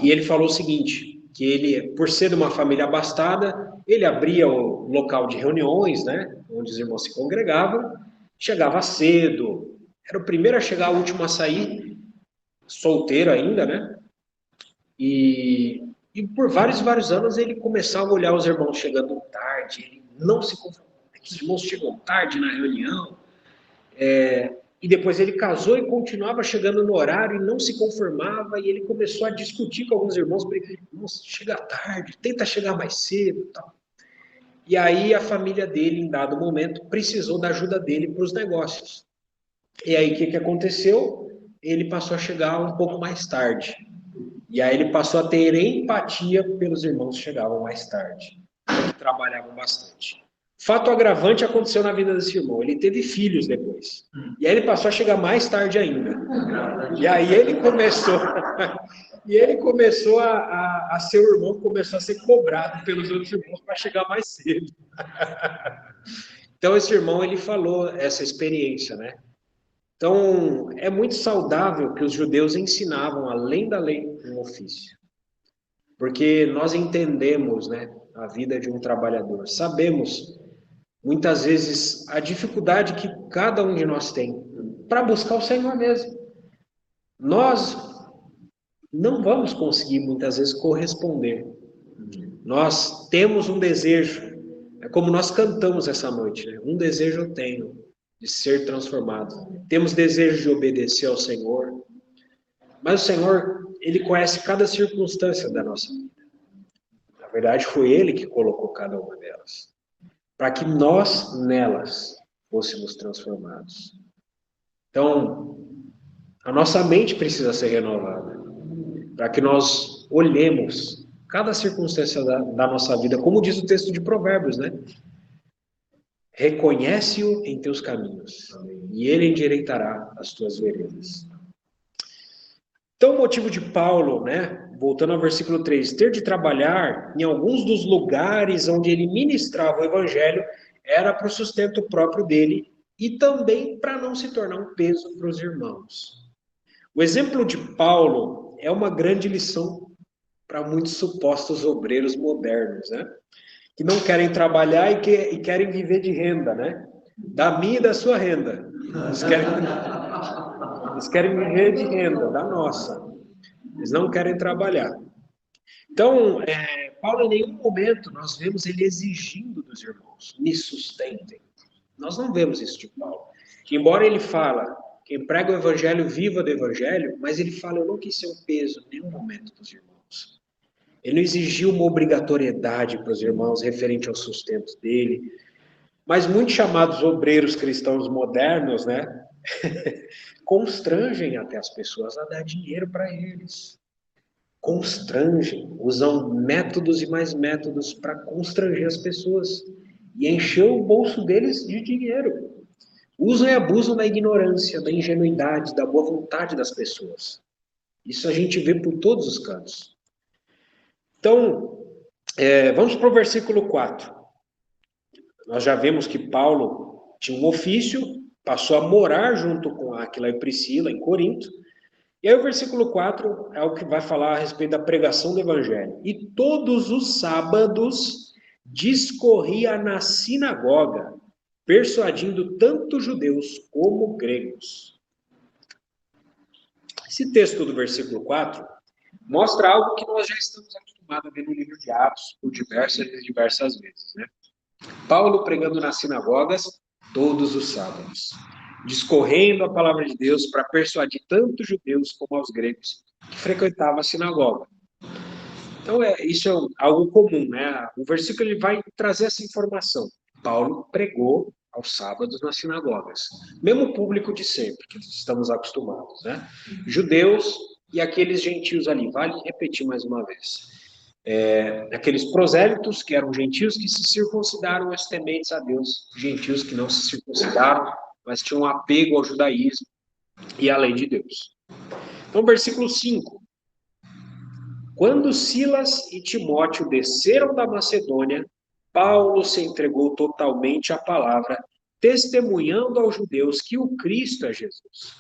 e ele falou o seguinte, que ele, por ser de uma família abastada, ele abria o local de reuniões, né, onde os irmãos se congregavam, chegava cedo, era o primeiro a chegar, o último a sair, solteiro ainda, né, e por vários anos ele começava a olhar os irmãos chegando tarde, ele não se conformava, os irmãos chegam tarde na reunião, e depois ele casou e continuava chegando no horário e não se conformava, e ele começou a discutir com alguns irmãos, irmãos, chega tarde, tenta chegar mais cedo, tal. E aí a família dele, em dado momento, precisou da ajuda dele para os negócios. E aí o que aconteceu? Ele passou a chegar um pouco mais tarde. E aí ele passou a ter empatia pelos irmãos que chegavam mais tarde, que trabalhavam bastante. Fato agravante aconteceu na vida desse irmão. Ele teve filhos depois. E aí ele passou a chegar mais tarde ainda. E aí ele começou... E ele começou a ser o irmão, começou a ser cobrado pelos outros irmãos para chegar mais cedo. Então esse irmão, ele falou essa experiência, né? Então, é muito saudável que os judeus ensinavam, além da lei, um ofício. Porque nós entendemos, né, a vida de um trabalhador. Sabemos, muitas vezes, a dificuldade que cada um de nós tem para buscar o Senhor mesmo. Nós não vamos conseguir, muitas vezes, corresponder. Nós temos um desejo, é como nós cantamos essa noite, né? Um desejo eu tenho, de ser transformado. Temos desejo de obedecer ao Senhor, mas o Senhor, Ele conhece cada circunstância da nossa vida. Na verdade, foi Ele que colocou cada uma delas, para que nós, nelas, fôssemos transformados. Então, a nossa mente precisa ser renovada, para que nós olhemos cada circunstância da nossa vida, como diz o texto de Provérbios, né? Reconhece-o em teus caminhos, e ele endireitará as tuas veredas. Então, o motivo de Paulo, né, voltando ao versículo 3, ter de trabalhar em alguns dos lugares onde ele ministrava o evangelho, era para o sustento próprio dele e também para não se tornar um peso para os irmãos. O exemplo de Paulo é uma grande lição para muitos supostos obreiros modernos, né? Que não querem trabalhar e querem viver de renda, né? Da minha e da sua renda. Eles querem viver de renda, da nossa. Eles não querem trabalhar. Então, Paulo, em nenhum momento nós vemos ele exigindo dos irmãos, me sustentem. Nós não vemos isso de Paulo. Embora ele fala, quem prega o evangelho, viva do evangelho, mas ele fala, eu não quis ser um peso em nenhum momento dos irmãos. Ele não exigiu uma obrigatoriedade para os irmãos referente ao sustento dele. Mas muitos chamados obreiros cristãos modernos, né, constrangem até as pessoas a dar dinheiro para eles. Constrangem, usam métodos e mais métodos para constranger as pessoas e encher o bolso deles de dinheiro. Usam e abusam da ignorância, da ingenuidade, da boa vontade das pessoas. Isso a gente vê por todos os cantos. Então, vamos para o versículo 4. Nós já vemos que Paulo tinha um ofício, passou a morar junto com Áquila e Priscila em Corinto. E aí o versículo 4 é o que vai falar a respeito da pregação do evangelho. E todos os sábados discorria na sinagoga, persuadindo tanto judeus como gregos. Esse texto do versículo 4 mostra algo que nós já estamos acostumados a ver no livro de Atos por diversas vezes, né? Paulo pregando nas sinagogas todos os sábados, discorrendo a palavra de Deus para persuadir tanto os judeus como aos gregos que frequentavam a sinagoga. Então, isso é algo comum, né? O versículo ele vai trazer essa informação. Paulo pregou aos sábados nas sinagogas. Mesmo público de sempre, que estamos acostumados, né? Judeus e aqueles gentios ali. Vale repetir mais uma vez. Aqueles prosélitos, que eram gentios que se circuncidaram, os tementes a Deus. Gentios que não se circuncidaram, mas tinham um apego ao judaísmo e à lei de Deus. Então, versículo 5. Quando Silas e Timóteo desceram da Macedônia, Paulo se entregou totalmente à palavra, testemunhando aos judeus que o Cristo é Jesus.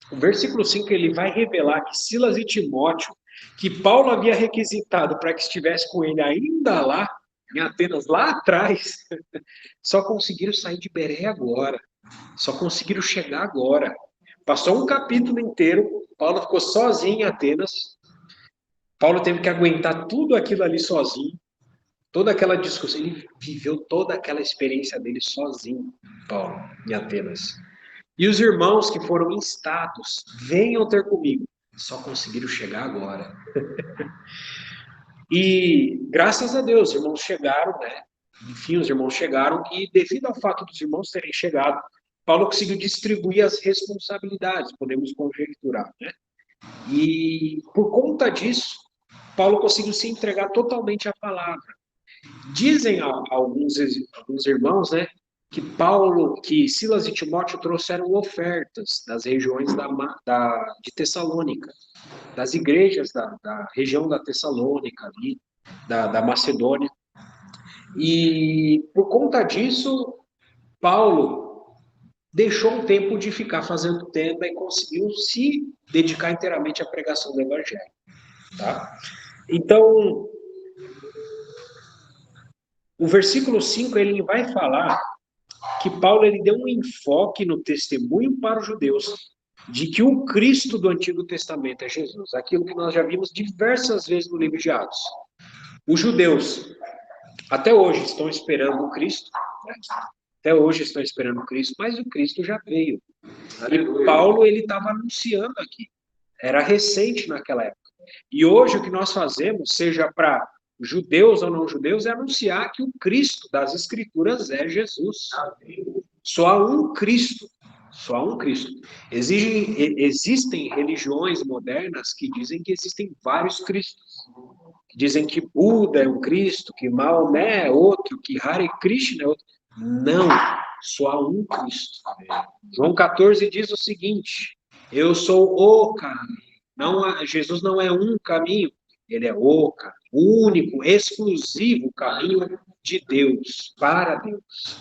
O versículo 5 ele vai revelar que Silas e Timóteo, que Paulo havia requisitado para que estivesse com ele ainda lá, em Atenas, lá atrás, só conseguiram sair de Bereia agora. Só conseguiram chegar agora. Passou um capítulo inteiro, Paulo ficou sozinho em Atenas. Paulo teve que aguentar tudo aquilo ali sozinho. Toda aquela discussão. Ele viveu toda aquela experiência dele sozinho, Paulo, em Atenas. E os irmãos que foram instados, venham ter comigo. Só conseguiram chegar agora. E graças a Deus, os irmãos chegaram, né? Enfim, os irmãos chegaram e devido ao fato dos irmãos terem chegado, Paulo conseguiu distribuir as responsabilidades, podemos conjecturar, né? E por conta disso, Paulo conseguiu se entregar totalmente à palavra. Dizem alguns irmãos, né, que Silas e Timóteo trouxeram ofertas das regiões de Tessalônica, das igrejas da região da Tessalônica, ali, da Macedônia. E por conta disso, Paulo deixou um tempo de ficar fazendo tenda e conseguiu se dedicar inteiramente à pregação do evangelho. Tá? Então, o versículo 5 ele vai falar que Paulo ele deu um enfoque no testemunho para os judeus de que o Cristo do Antigo Testamento é Jesus. Aquilo que nós já vimos diversas vezes no livro de Atos. Os judeus, até hoje, estão esperando o Cristo. Né? Até hoje estão esperando o Cristo, mas o Cristo já veio. E Paulo ele estava anunciando aqui. Era recente naquela época. E hoje o que nós fazemos, seja para judeus ou não judeus, é anunciar que o Cristo das Escrituras é Jesus. Só há um Cristo. Só há um Cristo. Existem religiões modernas que dizem que existem vários Cristos. Que dizem que Buda é um Cristo, que Maomé é outro, que Hare Krishna é outro. Não, só há um Cristo. João 14 diz o seguinte: eu sou o caminho. Jesus não é um caminho, ele é o caminho, único, exclusivo caminho de Deus, para Deus.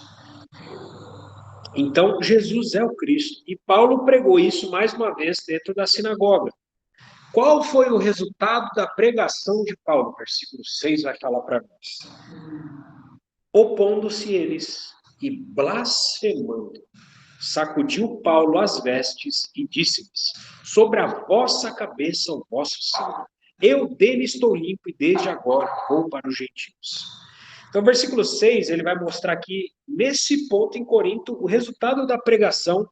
Então, Jesus é o Cristo. E Paulo pregou isso mais uma vez dentro da sinagoga. Qual foi o resultado da pregação de Paulo? Versículo 6 vai falar para nós. Opondo-se eles e blasfemando, sacudiu Paulo as vestes e disse-lhes: sobre a vossa cabeça o vosso sangue. Eu dele estou limpo e desde agora vou para os gentios. Então, versículo 6, ele vai mostrar aqui, nesse ponto em Corinto, o resultado da pregação.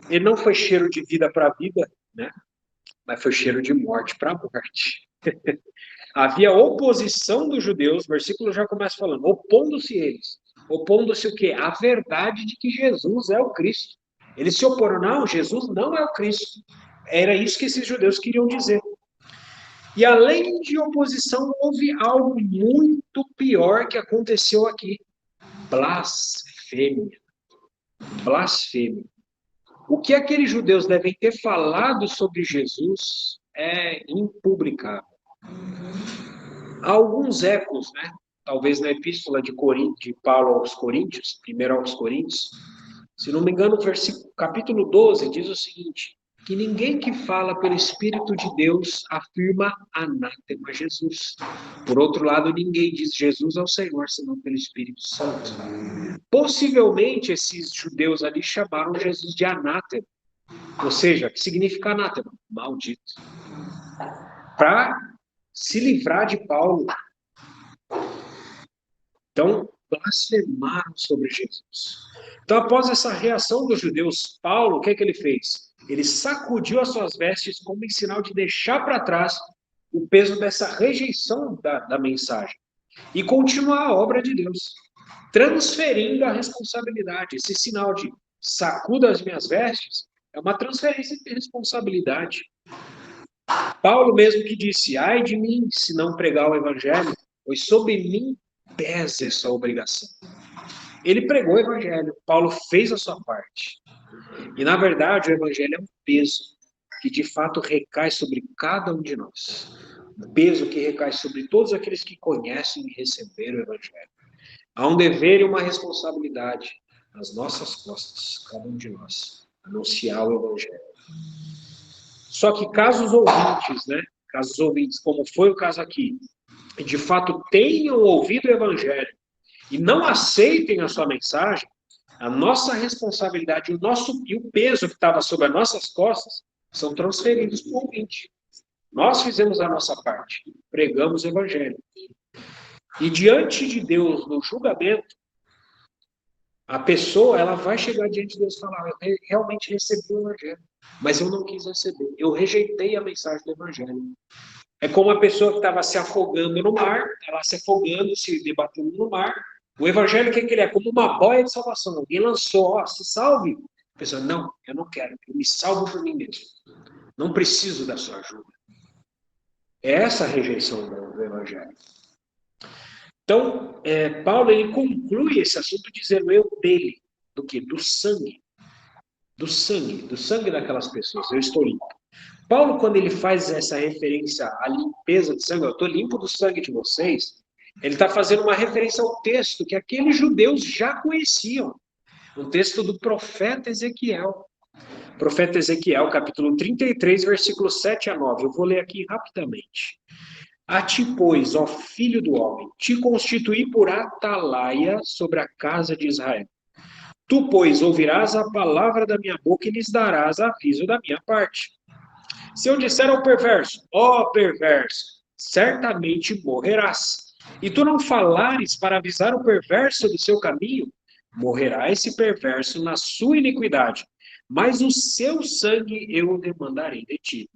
Ele não foi cheiro de vida para a vida, né? Mas foi cheiro de morte para a morte. Havia oposição dos judeus, o versículo já começa falando, opondo-se eles. Opondo-se o quê? A verdade de que Jesus é o Cristo. Eles se oporam, não, Jesus não é o Cristo. Era isso que esses judeus queriam dizer. E além de oposição, houve algo muito pior que aconteceu aqui. Blasfêmia. Blasfêmia. O que aqueles judeus devem ter falado sobre Jesus é impublicável. Há alguns ecos, né? Talvez na epístola de Paulo aos Coríntios, primeiro aos Coríntios, se não me engano, capítulo 12 diz o seguinte, que ninguém que fala pelo Espírito de Deus afirma anátema Jesus. Por outro lado, ninguém diz Jesus ao Senhor, senão pelo Espírito Santo. Possivelmente, esses judeus ali chamaram Jesus de anátema. Ou seja, o que significa anátema? Maldito. Para se livrar de Paulo. Então, blasfemaram sobre Jesus. Então, após essa reação dos judeus, Paulo, o que ele fez? Ele sacudiu as suas vestes como em sinal de deixar para trás o peso dessa rejeição da mensagem e continuar a obra de Deus, transferindo a responsabilidade. Esse sinal de sacuda as minhas vestes é uma transferência de responsabilidade. Paulo mesmo que disse, ai de mim se não pregar o evangelho, pois sobre mim pesa essa obrigação. Ele pregou o evangelho, Paulo fez a sua parte. E, na verdade, o evangelho é um peso que, de fato, recai sobre cada um de nós. Um peso que recai sobre todos aqueles que conhecem e receberam o evangelho. Há um dever e uma responsabilidade nas nossas costas, cada um de nós, anunciar o evangelho. Só que casos ouvintes, como foi o caso aqui, de fato tenham ouvido o evangelho e não aceitem a sua mensagem, a nossa responsabilidade e o peso que estava sobre as nossas costas são transferidos para o ouvinte. Nós fizemos a nossa parte, pregamos o evangelho. E diante de Deus, no julgamento, a pessoa ela vai chegar diante de Deus e falar, eu realmente recebi o evangelho, mas eu não quis receber, eu rejeitei a mensagem do evangelho. É como a pessoa que estava se afogando no mar, estava se afogando, se debatendo no mar. O evangelho, o que ele é? Como uma boia de salvação. Alguém lançou, se salve. A pessoa, não, eu não quero, eu me salvo por mim mesmo. Não preciso da sua ajuda. É essa a rejeição do evangelho. Então, Paulo ele conclui esse assunto dizendo eu dele, do quê? Do sangue. Do sangue daquelas pessoas. Eu estou limpo. Paulo, quando ele faz essa referência à limpeza de sangue, eu estou limpo do sangue de vocês, ele está fazendo uma referência ao texto que aqueles judeus já conheciam. Um texto do profeta Ezequiel. Profeta Ezequiel, capítulo 33, versículos 7 a 9. Eu vou ler aqui rapidamente. A ti, pois, ó filho do homem, te constituí por atalaia sobre a casa de Israel. Tu, pois, ouvirás a palavra da minha boca e lhes darás aviso da minha parte. Se eu disser ao perverso, ó perverso, certamente morrerás. E tu não falares para avisar o perverso do seu caminho, morrerá esse perverso na sua iniquidade, mas o seu sangue eu demandarei de ti.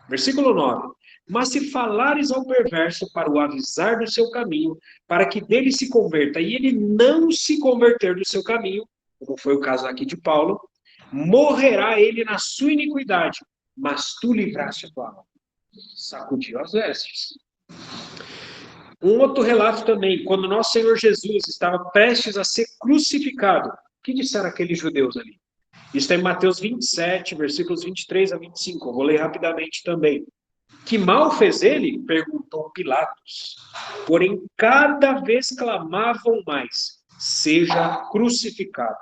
Versículo 9. Mas se falares ao perverso para o avisar do seu caminho, para que dele se converta, e ele não se converter do seu caminho, como foi o caso aqui de Paulo, morrerá ele na sua iniquidade, mas tu livraste a tua alma. Sacudiu as vestes. Um outro relato também, quando nosso Senhor Jesus estava prestes a ser crucificado, o que disseram aqueles judeus ali? Isso está em Mateus 27, versículos 23 a 25. Eu vou ler rapidamente também. Que mal fez ele? Perguntou Pilatos. Porém, cada vez clamavam mais, seja crucificado.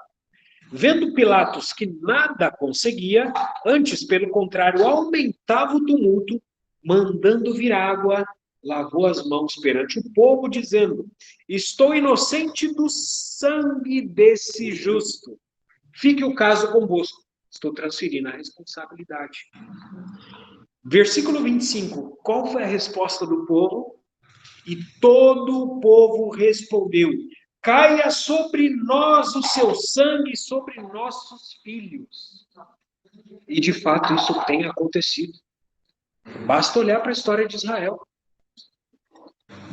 Vendo Pilatos que nada conseguia, antes, pelo contrário, aumentava o tumulto, mandando vir água, lavou as mãos perante o povo, dizendo, estou inocente do sangue desse justo. Fique o caso convosco. Estou transferindo a responsabilidade. Versículo 25. Qual foi a resposta do povo? E todo o povo respondeu: caia sobre nós o seu sangue, sobre nossos filhos. E de fato isso tem acontecido. Basta olhar para a história de Israel.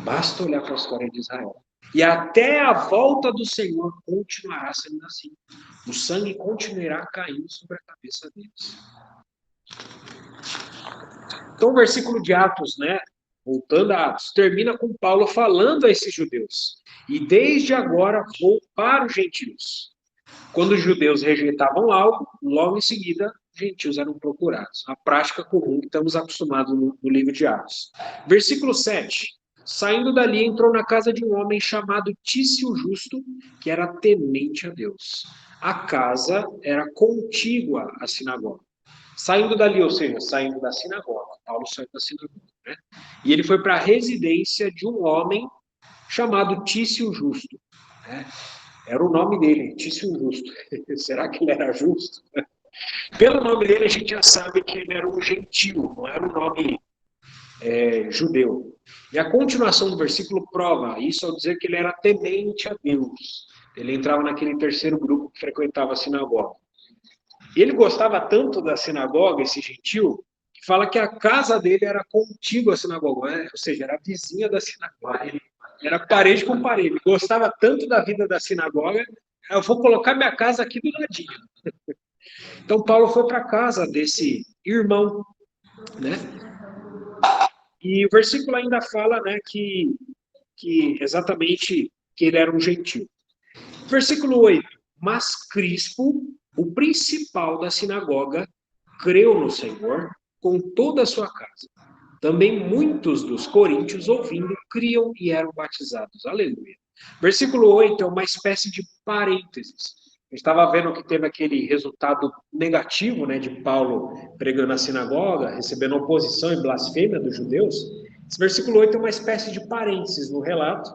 Basta olhar para a história de Israel. E até a volta do Senhor continuará sendo assim. O sangue continuará caindo sobre a cabeça deles. Então o versículo de Atos, né? Voltando a Atos, termina com Paulo falando a esses judeus. E desde agora vou para os gentios. Quando os judeus rejeitavam algo, logo em seguida, os gentios eram procurados. A prática comum que estamos acostumados no livro de Atos. Versículo 7. Saindo dali, entrou na casa de um homem chamado Tício Justo, que era temente a Deus. A casa era contígua à sinagoga. Saindo dali, ou seja, saindo da sinagoga. Paulo saiu da sinagoga, né? E ele foi para a residência de um homem chamado Tício Justo, né? Era o nome dele, Tício Justo. Será que ele era justo? Pelo nome dele, a gente já sabe que ele era um gentio, não era um nome judeu. E a continuação do versículo prova isso ao dizer que ele era temente a Deus. Ele entrava naquele terceiro grupo que frequentava a sinagoga. E ele gostava tanto da sinagoga, esse gentio, que fala que a casa dele era contígua à sinagoga, né? Ou seja, era vizinha da sinagoga. Era parede com parede. Gostava tanto da vida da sinagoga, eu vou colocar minha casa aqui do ladinho. Então Paulo foi para a casa desse irmão, né? E o versículo ainda fala, né, que exatamente que ele era um gentio. Versículo 8. Mas Crispo, o principal da sinagoga, creu no Senhor com toda a sua casa. Também muitos dos coríntios, ouvindo, criam e eram batizados. Aleluia. Versículo 8 é uma espécie de parênteses. A gente estava vendo que teve aquele resultado negativo, né, de Paulo pregando na sinagoga, recebendo oposição e blasfêmia dos judeus. Esse versículo 8 é uma espécie de parênteses no relato,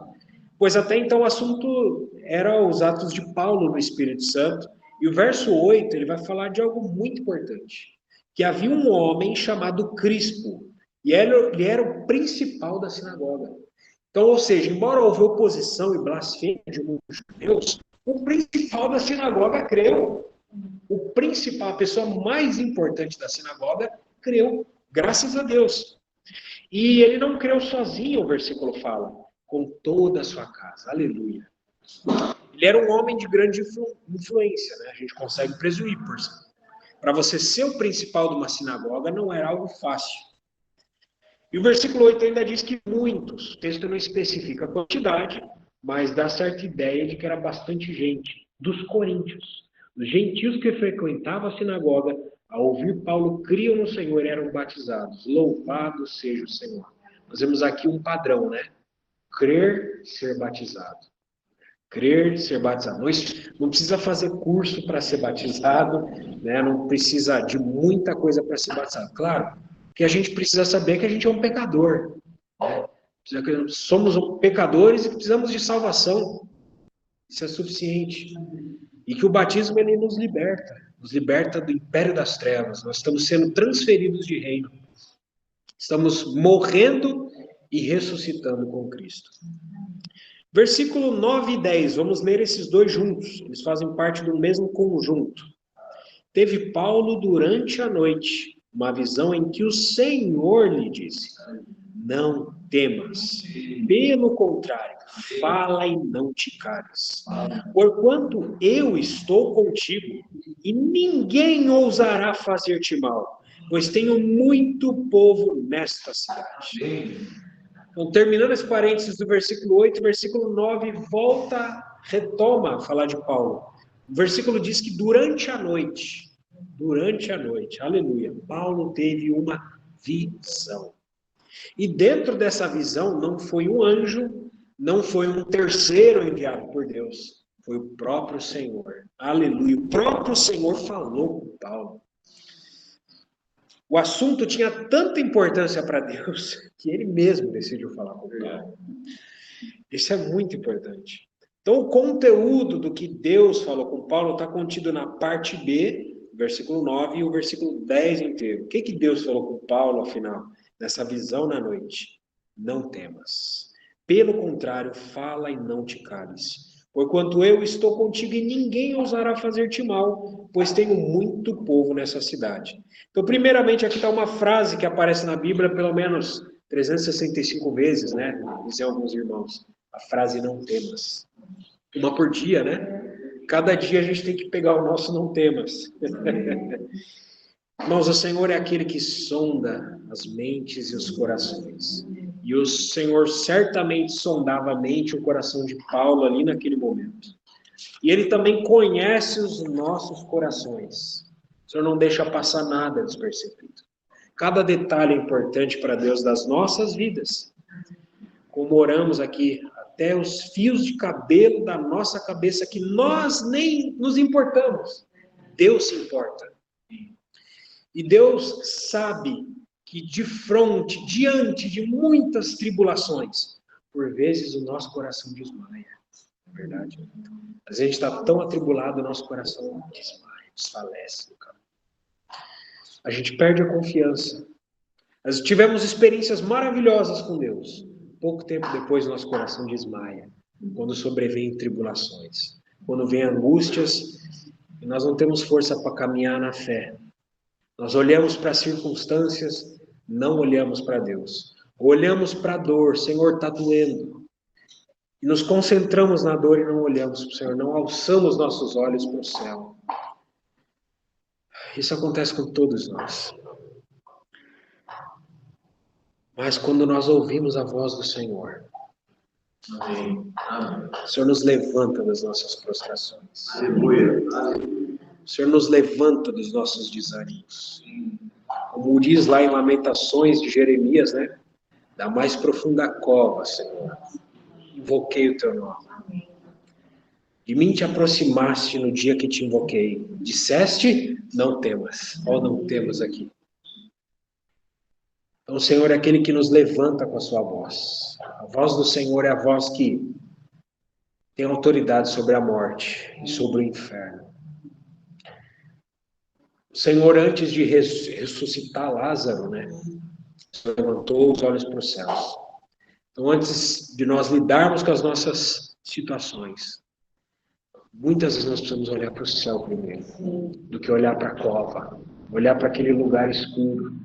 pois até então o assunto era os atos de Paulo no Espírito Santo. E o verso 8 ele vai falar de algo muito importante, que havia um homem chamado Crispo, e ele era o principal da sinagoga. Então, ou seja, embora houve oposição e blasfêmia de muitos judeus, o principal da sinagoga creu. O principal, a pessoa mais importante da sinagoga, creu, graças a Deus. E ele não creu sozinho, o versículo fala, com toda a sua casa. Aleluia. Ele era um homem de grande influência, né? A gente consegue presumir por isso. Para você ser o principal de uma sinagoga não era algo fácil. E o versículo 8 ainda diz que muitos, o texto não especifica a quantidade, mas dá certa ideia de que era bastante gente, dos coríntios. Os gentios que frequentavam a sinagoga, ao ouvir Paulo, criam no Senhor e eram batizados. Louvado seja o Senhor. Nós vemos aqui um padrão, né? Crer, ser batizado. Crer, ser batizado. Não precisa fazer curso para ser batizado, né? Não precisa de muita coisa para ser batizado. Claro, que a gente precisa saber que a gente é um pecador. Né? Somos pecadores e precisamos de salvação. Isso é suficiente. E que o batismo ele nos liberta do império das trevas. Nós estamos sendo transferidos de reino. Estamos morrendo e ressuscitando com Cristo. Versículo 9 e 10, vamos ler esses dois juntos. Eles fazem parte do mesmo conjunto. Teve Paulo durante a noite uma visão em que o Senhor lhe disse: não temas, pelo contrário, fala e não te cales. Porquanto eu estou contigo, e ninguém ousará fazer-te mal, pois tenho muito povo nesta cidade. Então, terminando esse parênteses do versículo 8, versículo 9 retoma a falar de Paulo. O versículo diz que durante a noite, aleluia, Paulo teve uma visão. E dentro dessa visão não foi um anjo, não foi um terceiro enviado por Deus, foi o próprio Senhor. Aleluia, o próprio Senhor falou com Paulo. O assunto tinha tanta importância para Deus que ele mesmo decidiu falar com Paulo. Isso é muito importante. Então, o conteúdo do que Deus falou com Paulo está contido na parte B, versículo 9 e o versículo 10 inteiro. O que Deus falou com Paulo, afinal, nessa visão na noite? Não temas. Pelo contrário, fala e não te cales. Porquanto eu estou contigo e ninguém ousará fazer-te mal, pois tenho muito povo nessa cidade. Então, primeiramente, aqui está uma frase que aparece na Bíblia pelo menos 365 vezes, né? Dizem alguns irmãos. A frase não temas. Uma por dia, né? Cada dia a gente tem que pegar o nosso não temas. Irmãos, o Senhor é aquele que sonda as mentes e os corações. E o Senhor certamente sondava a mente e o coração de Paulo ali naquele momento. E Ele também conhece os nossos corações. O Senhor não deixa passar nada despercebido. Cada detalhe é importante para Deus das nossas vidas. Como oramos aqui, até os fios de cabelo da nossa cabeça que nós nem nos importamos. Deus se importa. E Deus sabe que de frente, diante de muitas tribulações, por vezes o nosso coração desmaia. É verdade. A gente está tão atribulado, o nosso coração desmaia, desfalece. A gente perde a confiança. Nós tivemos experiências maravilhosas com Deus. Pouco tempo depois, nosso coração desmaia. Quando sobrevêm tribulações. Quando vêm angústias, e nós não temos força para caminhar na fé. Nós olhamos para as circunstâncias, não olhamos para Deus. Olhamos para a dor, Senhor, está doendo. E nos concentramos na dor e não olhamos para o Senhor, não alçamos nossos olhos para o céu. Isso acontece com todos nós. Mas quando nós ouvimos a voz do Senhor, o Senhor nos levanta das nossas prostrações. O Senhor nos levanta dos nossos desânimos. Como diz lá em Lamentações de Jeremias, né? Da mais profunda cova, Senhor, invoquei o teu nome. De mim te aproximaste no dia que te invoquei. Disseste, não temas. Ó, não temas aqui. Então, o Senhor é aquele que nos levanta com a sua voz. A voz do Senhor é a voz que tem autoridade sobre a morte e sobre o inferno. O Senhor, antes de ressuscitar Lázaro, né, levantou os olhos para os céus. Então, antes de nós lidarmos com as nossas situações, muitas vezes nós precisamos olhar para o céu primeiro, do que olhar para a cova, olhar para aquele lugar escuro.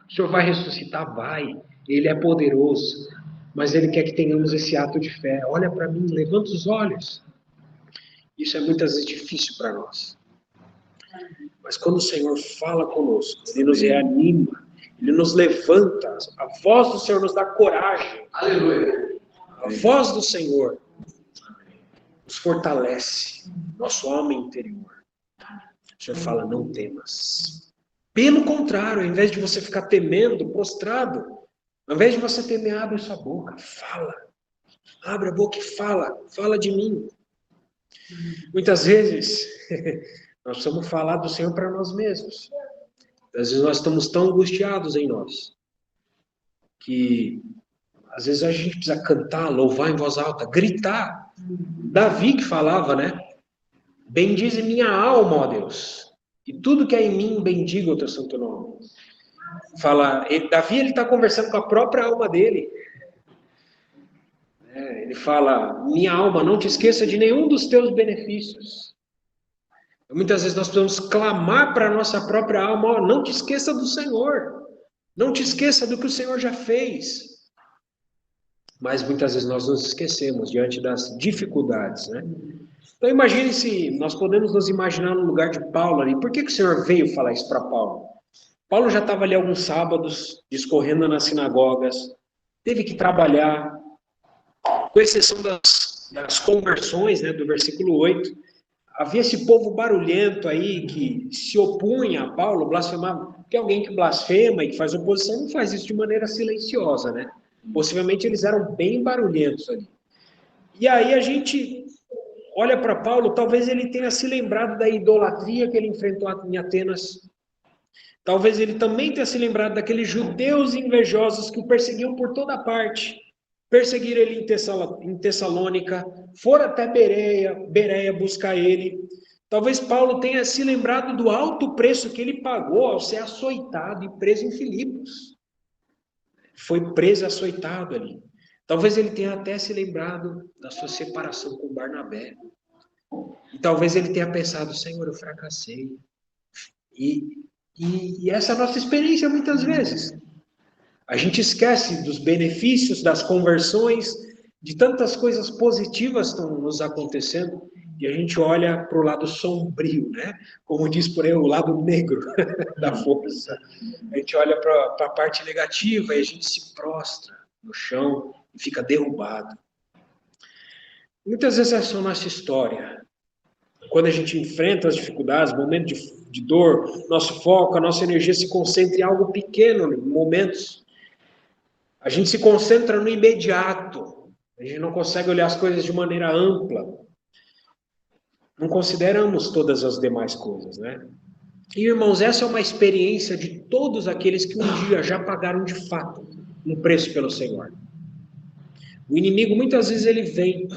O Senhor vai ressuscitar? Vai. Ele é poderoso, mas Ele quer que tenhamos esse ato de fé. Olha para mim, levanta os olhos. Isso é muitas vezes difícil para nós. Mas quando o Senhor fala conosco, Ele nos reanima, Ele nos levanta, a voz do Senhor nos dá coragem. Aleluia. A voz do Senhor nos fortalece, nosso alma interior. O Senhor fala, não temas. Pelo contrário, ao invés de você ficar temendo, prostrado, ao invés de você temer, abre sua boca, fala. Abre a boca e fala de mim. Muitas vezes, nós precisamos falar do Senhor para nós mesmos. Às vezes nós estamos tão angustiados em nós, que às vezes a gente precisa cantar, louvar em voz alta, gritar. Davi que falava, né? Bendize minha alma, ó Deus, e tudo que é em mim bendiga o teu santo nome. Davi ele está conversando com a própria alma dele. Ele fala, minha alma, não te esqueça de nenhum dos teus benefícios. Muitas vezes nós precisamos clamar para a nossa própria alma, ó, não te esqueça do Senhor. Não te esqueça do que o Senhor já fez. Mas muitas vezes nós nos esquecemos diante das dificuldades, né? Então imagine se nós podemos nos imaginar no lugar de Paulo ali. Por que o Senhor veio falar isso para Paulo? Paulo já estava ali alguns sábados, discorrendo nas sinagogas, teve que trabalhar, com exceção das conversões, né, do versículo 8, havia esse povo barulhento aí que se opunha a Paulo, blasfemava, porque alguém que blasfema e que faz oposição não faz isso de maneira silenciosa, né? Possivelmente eles eram bem barulhentos ali. E aí a gente olha para Paulo, talvez ele tenha se lembrado da idolatria que ele enfrentou em Atenas. Talvez ele também tenha se lembrado daqueles judeus invejosos que o perseguiam por toda parte. perseguiram ele em Tessalônica, foram até Bereia buscar ele. Talvez Paulo tenha se lembrado do alto preço que ele pagou ao ser açoitado e preso em Filipos. Foi preso e açoitado ali. Talvez ele tenha até se lembrado da sua separação com Barnabé. E talvez ele tenha pensado, Senhor, eu fracassei. E essa é a nossa experiência muitas vezes. A gente esquece dos benefícios, das conversões, de tantas coisas positivas que estão nos acontecendo, e a gente olha para o lado sombrio, né? Como diz por aí, o lado negro da força. A gente olha para a parte negativa e a gente se prostra no chão e fica derrubado. Muitas vezes essa é a nossa história. Quando a gente enfrenta as dificuldades, momentos de dor, nosso foco, a nossa energia se concentra em algo pequeno, em momentos. A gente se concentra no imediato. A gente não consegue olhar as coisas de maneira ampla. Não consideramos todas as demais coisas, né? E, irmãos, essa é uma experiência de todos aqueles que um dia já pagaram de fato um preço pelo Senhor. O inimigo, muitas vezes, ele vem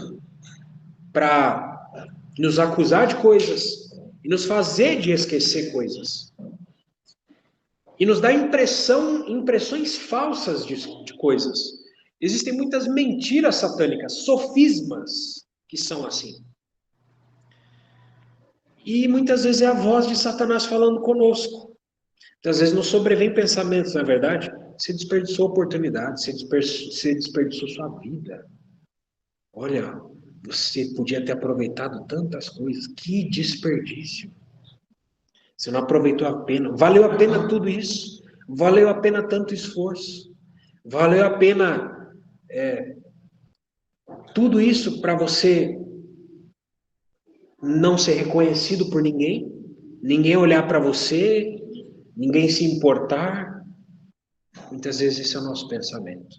para nos acusar de coisas e nos fazer de esquecer coisas. E nos dá impressões falsas de coisas. Existem muitas mentiras satânicas, sofismas, que são assim. E muitas vezes é a voz de Satanás falando conosco. Muitas vezes nos sobrevém pensamentos, na verdade, você desperdiçou oportunidade, você desperdiçou sua vida. Olha, você podia ter aproveitado tantas coisas, que desperdício. Você não aproveitou a pena. Valeu a pena tudo isso. Valeu a pena tanto esforço. Valeu a pena tudo isso para você não ser reconhecido por ninguém, ninguém olhar para você, ninguém se importar. Muitas vezes esse é o nosso pensamento.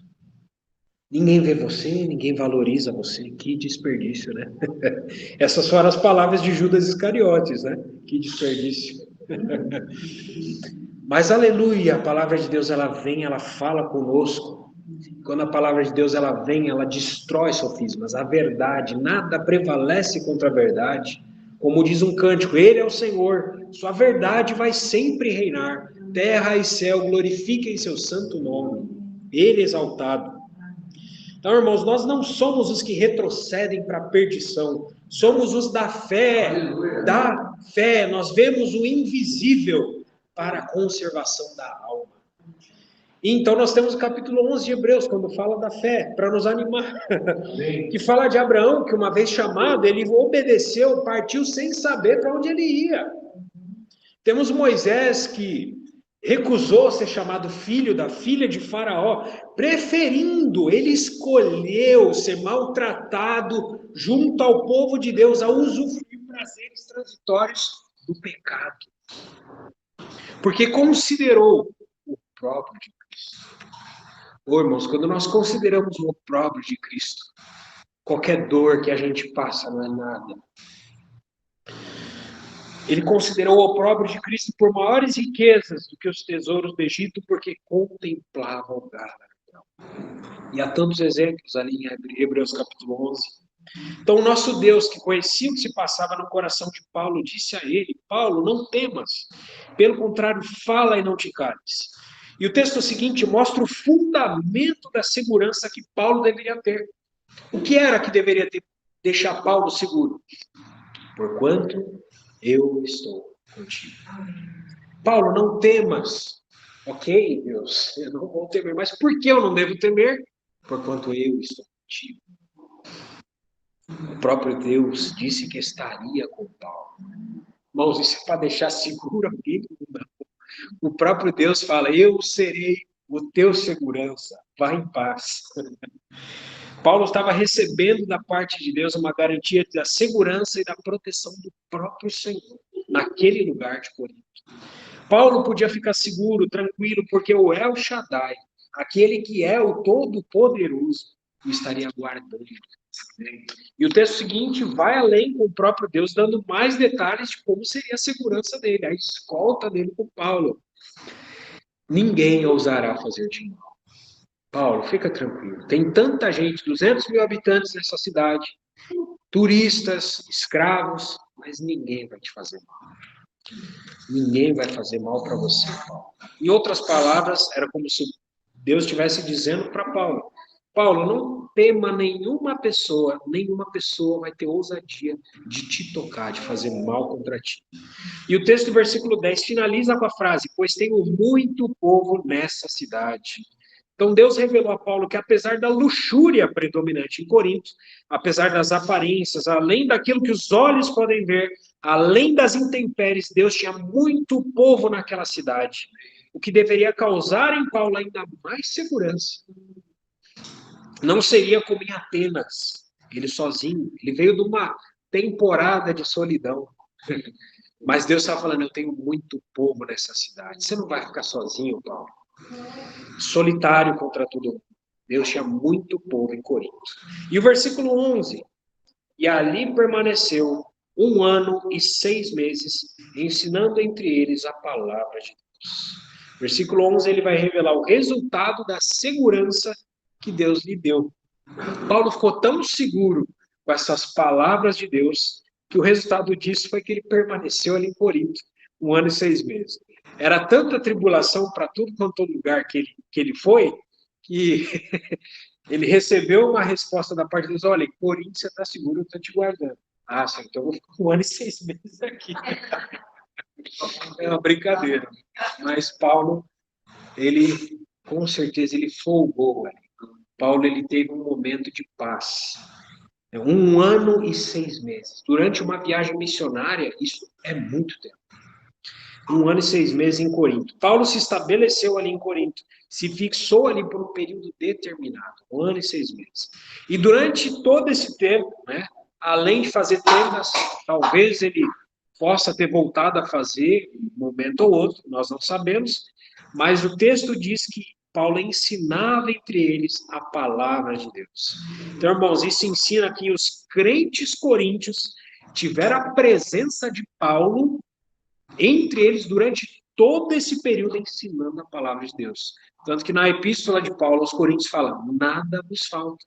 Ninguém vê você, ninguém valoriza você. Que desperdício, né? Essas foram as palavras de Judas Iscariotes, né? Que desperdício. Mas aleluia, a palavra de Deus ela vem, ela fala conosco. Quando a palavra de Deus ela vem, ela destrói sofismas. A verdade, nada prevalece contra a verdade. Como diz um cântico, Ele é o Senhor, sua verdade vai sempre reinar. Terra e céu glorifiquem seu santo nome. Ele exaltado. Então, irmãos, nós não somos os que retrocedem para a perdição. Somos os da fé. Aleluia. Da fé. Nós vemos o invisível para a conservação da alma. Então, nós temos o capítulo 11 de Hebreus, quando fala da fé, para nos animar. Que fala de Abraão, que uma vez chamado, ele obedeceu, partiu sem saber para onde ele ia. Temos Moisés, que recusou ser chamado filho da filha de Faraó, preferindo, ele escolheu ser maltratado junto ao povo de Deus, a usufruir prazeres transitórios do pecado. Porque considerou o próprio de Cristo. Ô, irmãos, quando nós consideramos o opróbrio de Cristo, qualquer dor que a gente passa não é nada. Ele considerou o opróbrio de Cristo por maiores riquezas do que os tesouros do Egito, porque contemplava o galardão. E há tantos exemplos ali em Hebreus capítulo 11. Então, o nosso Deus, que conhecia o que se passava no coração de Paulo, disse a ele, Paulo, não temas. Pelo contrário, fala e não te cales. E o texto seguinte mostra o fundamento da segurança que Paulo deveria ter. O que era que deveria deixar Paulo seguro? Porquanto eu estou contigo. Paulo, não temas. Ok, Deus, eu não vou temer. Mas por que eu não devo temer? Porquanto eu estou contigo. O próprio Deus disse que estaria com Paulo. Irmãos, isso é para deixar seguro alguém? Não. O próprio Deus fala, eu serei o teu segurança. Vá em paz. Paulo estava recebendo da parte de Deus uma garantia da segurança e da proteção do próprio Senhor, naquele lugar de Corinto. Paulo podia ficar seguro, tranquilo, porque o El Shaddai, aquele que é o Todo-Poderoso, o estaria guardando. E o texto seguinte vai além com o próprio Deus, dando mais detalhes de como seria a segurança dele, a escolta dele com Paulo. Ninguém ousará fazer-te mal. Paulo, fica tranquilo. Tem tanta gente, 200 mil habitantes nessa cidade, turistas, escravos, mas ninguém vai te fazer mal. Ninguém vai fazer mal para você, Paulo. Em outras palavras, era como se Deus estivesse dizendo para Paulo: Paulo, não tema nenhuma pessoa vai ter ousadia de te tocar, de fazer mal contra ti. E o texto do versículo 10 finaliza com a frase: pois tenho muito povo nessa cidade. Então Deus revelou a Paulo que apesar da luxúria predominante em Corinto, apesar das aparências, além daquilo que os olhos podem ver, além das intempéries, Deus tinha muito povo naquela cidade, o que deveria causar em Paulo ainda mais segurança. Não seria como em Atenas, ele sozinho, ele veio de uma temporada de solidão. Mas Deus estava falando, eu tenho muito povo nessa cidade. Você não vai ficar sozinho, Paulo. Solitário contra todo mundo. Deus tinha muito povo em Corinto. E o versículo 11. E ali permaneceu 1 ano e 6 meses, ensinando entre eles a palavra de Deus. Versículo 11, ele vai revelar o resultado da segurança que Deus lhe deu. Paulo ficou tão seguro com essas palavras de Deus, que o resultado disso foi que ele permaneceu ali em Corinto 1 ano e 6 meses. Era tanta tribulação para tudo quanto lugar que ele foi, que ele recebeu uma resposta da parte de Deus: olha, em Corinto você está seguro, eu estou te guardando. Ah, sim, então eu vou ficar 1 ano e 6 meses aqui. É uma brincadeira. Mas Paulo, ele, com certeza, ele folgou ali. Paulo, ele teve um momento de paz. 1 ano e 6 meses. Durante uma viagem missionária, isso é muito tempo. 1 ano e 6 meses em Corinto. Paulo se estabeleceu ali em Corinto, se fixou ali por um período determinado, 1 ano e 6 meses. E durante todo esse tempo, né, além de fazer tendas, talvez ele possa ter voltado a fazer um momento ou outro, nós não sabemos, mas o texto diz que Paulo ensinava entre eles a palavra de Deus. Então, irmãos, isso ensina que os crentes coríntios tiveram a presença de Paulo entre eles durante todo esse período ensinando a palavra de Deus. Tanto que na epístola de Paulo aos Coríntios fala, nada vos falta.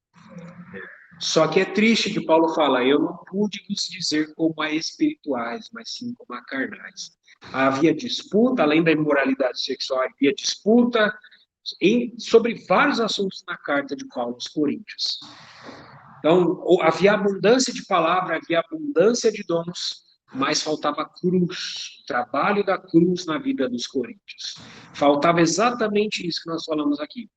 Só que é triste que Paulo fala, eu não pude vos dizer como a espirituais, mas sim como a carnais. Havia disputa, além da imoralidade sexual, havia disputa sobre vários assuntos na carta de Paulo aos Coríntios. Então, havia abundância de palavra, havia abundância de dons, mas faltava cruz, o trabalho da cruz na vida dos coríntios. Faltava exatamente isso que nós falamos aqui,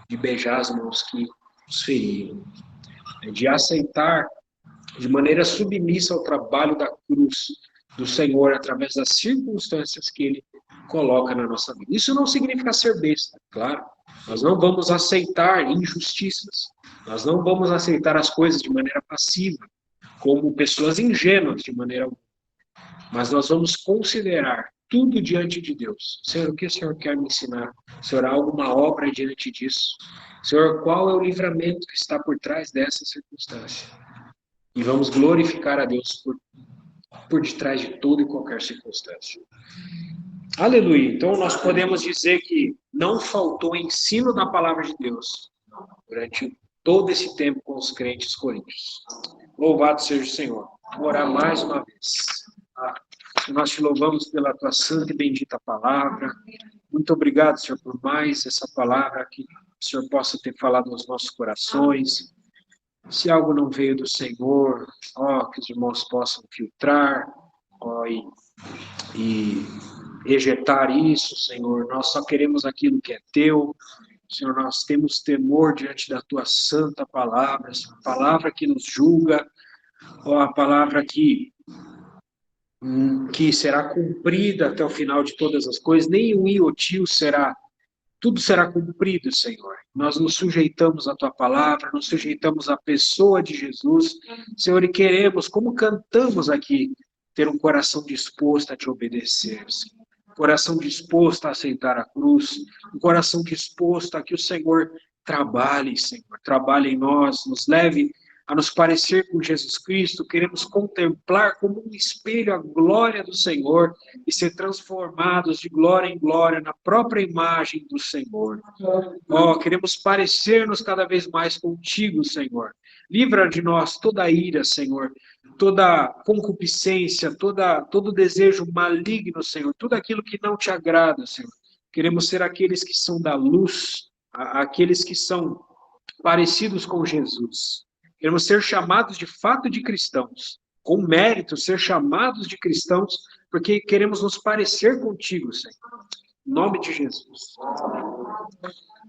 de beijar as mãos que os feriam, de aceitar de maneira submissa ao trabalho da cruz do Senhor através das circunstâncias que Ele coloca na nossa vida. Isso não significa ser besta, claro. Nós não vamos aceitar injustiças. Nós não vamos aceitar as coisas de maneira passiva, como pessoas ingênuas de maneira alguma. Mas nós vamos considerar tudo diante de Deus. Senhor, o que o Senhor quer me ensinar? Senhor, há alguma obra diante disso? Senhor, qual é o livramento que está por trás dessa circunstância? E vamos glorificar a Deus por detrás de toda e qualquer circunstância. Aleluia. Então nós podemos dizer que não faltou ensino da palavra de Deus durante todo esse tempo com os crentes coríntios. Louvado seja o Senhor. Vou orar mais uma vez. Nós te louvamos pela tua santa e bendita palavra. Muito obrigado, Senhor, por mais essa palavra que o Senhor possa ter falado nos nossos corações. Se algo não veio do Senhor, que os irmãos possam filtrar, e ejetar isso, Senhor. Nós só queremos aquilo que é teu. Senhor, nós temos temor diante da tua santa palavra, Senhor, palavra que nos julga, a palavra que será cumprida até o final de todas as coisas, nem o iotil será, tudo será cumprido, Senhor. Nós nos sujeitamos à tua palavra, nos sujeitamos à pessoa de Jesus, Senhor, e queremos, como cantamos aqui, ter um coração disposto a te obedecer, Senhor. Um coração disposto a aceitar a cruz, um coração disposto a que o Senhor trabalhe, Senhor, trabalhe em nós, nos leve a nos parecer com Jesus Cristo, queremos contemplar como um espelho a glória do Senhor e ser transformados de glória em glória na própria imagem do Senhor. Queremos parecer-nos cada vez mais contigo, Senhor. Livra de nós toda ira, Senhor, toda concupiscência, todo desejo maligno, Senhor, tudo aquilo que não te agrada, Senhor. Queremos ser aqueles que são da luz, aqueles que são parecidos com Jesus. Queremos ser chamados de fato de cristãos, com mérito, ser chamados de cristãos, porque queremos nos parecer contigo, Senhor. Em nome de Jesus.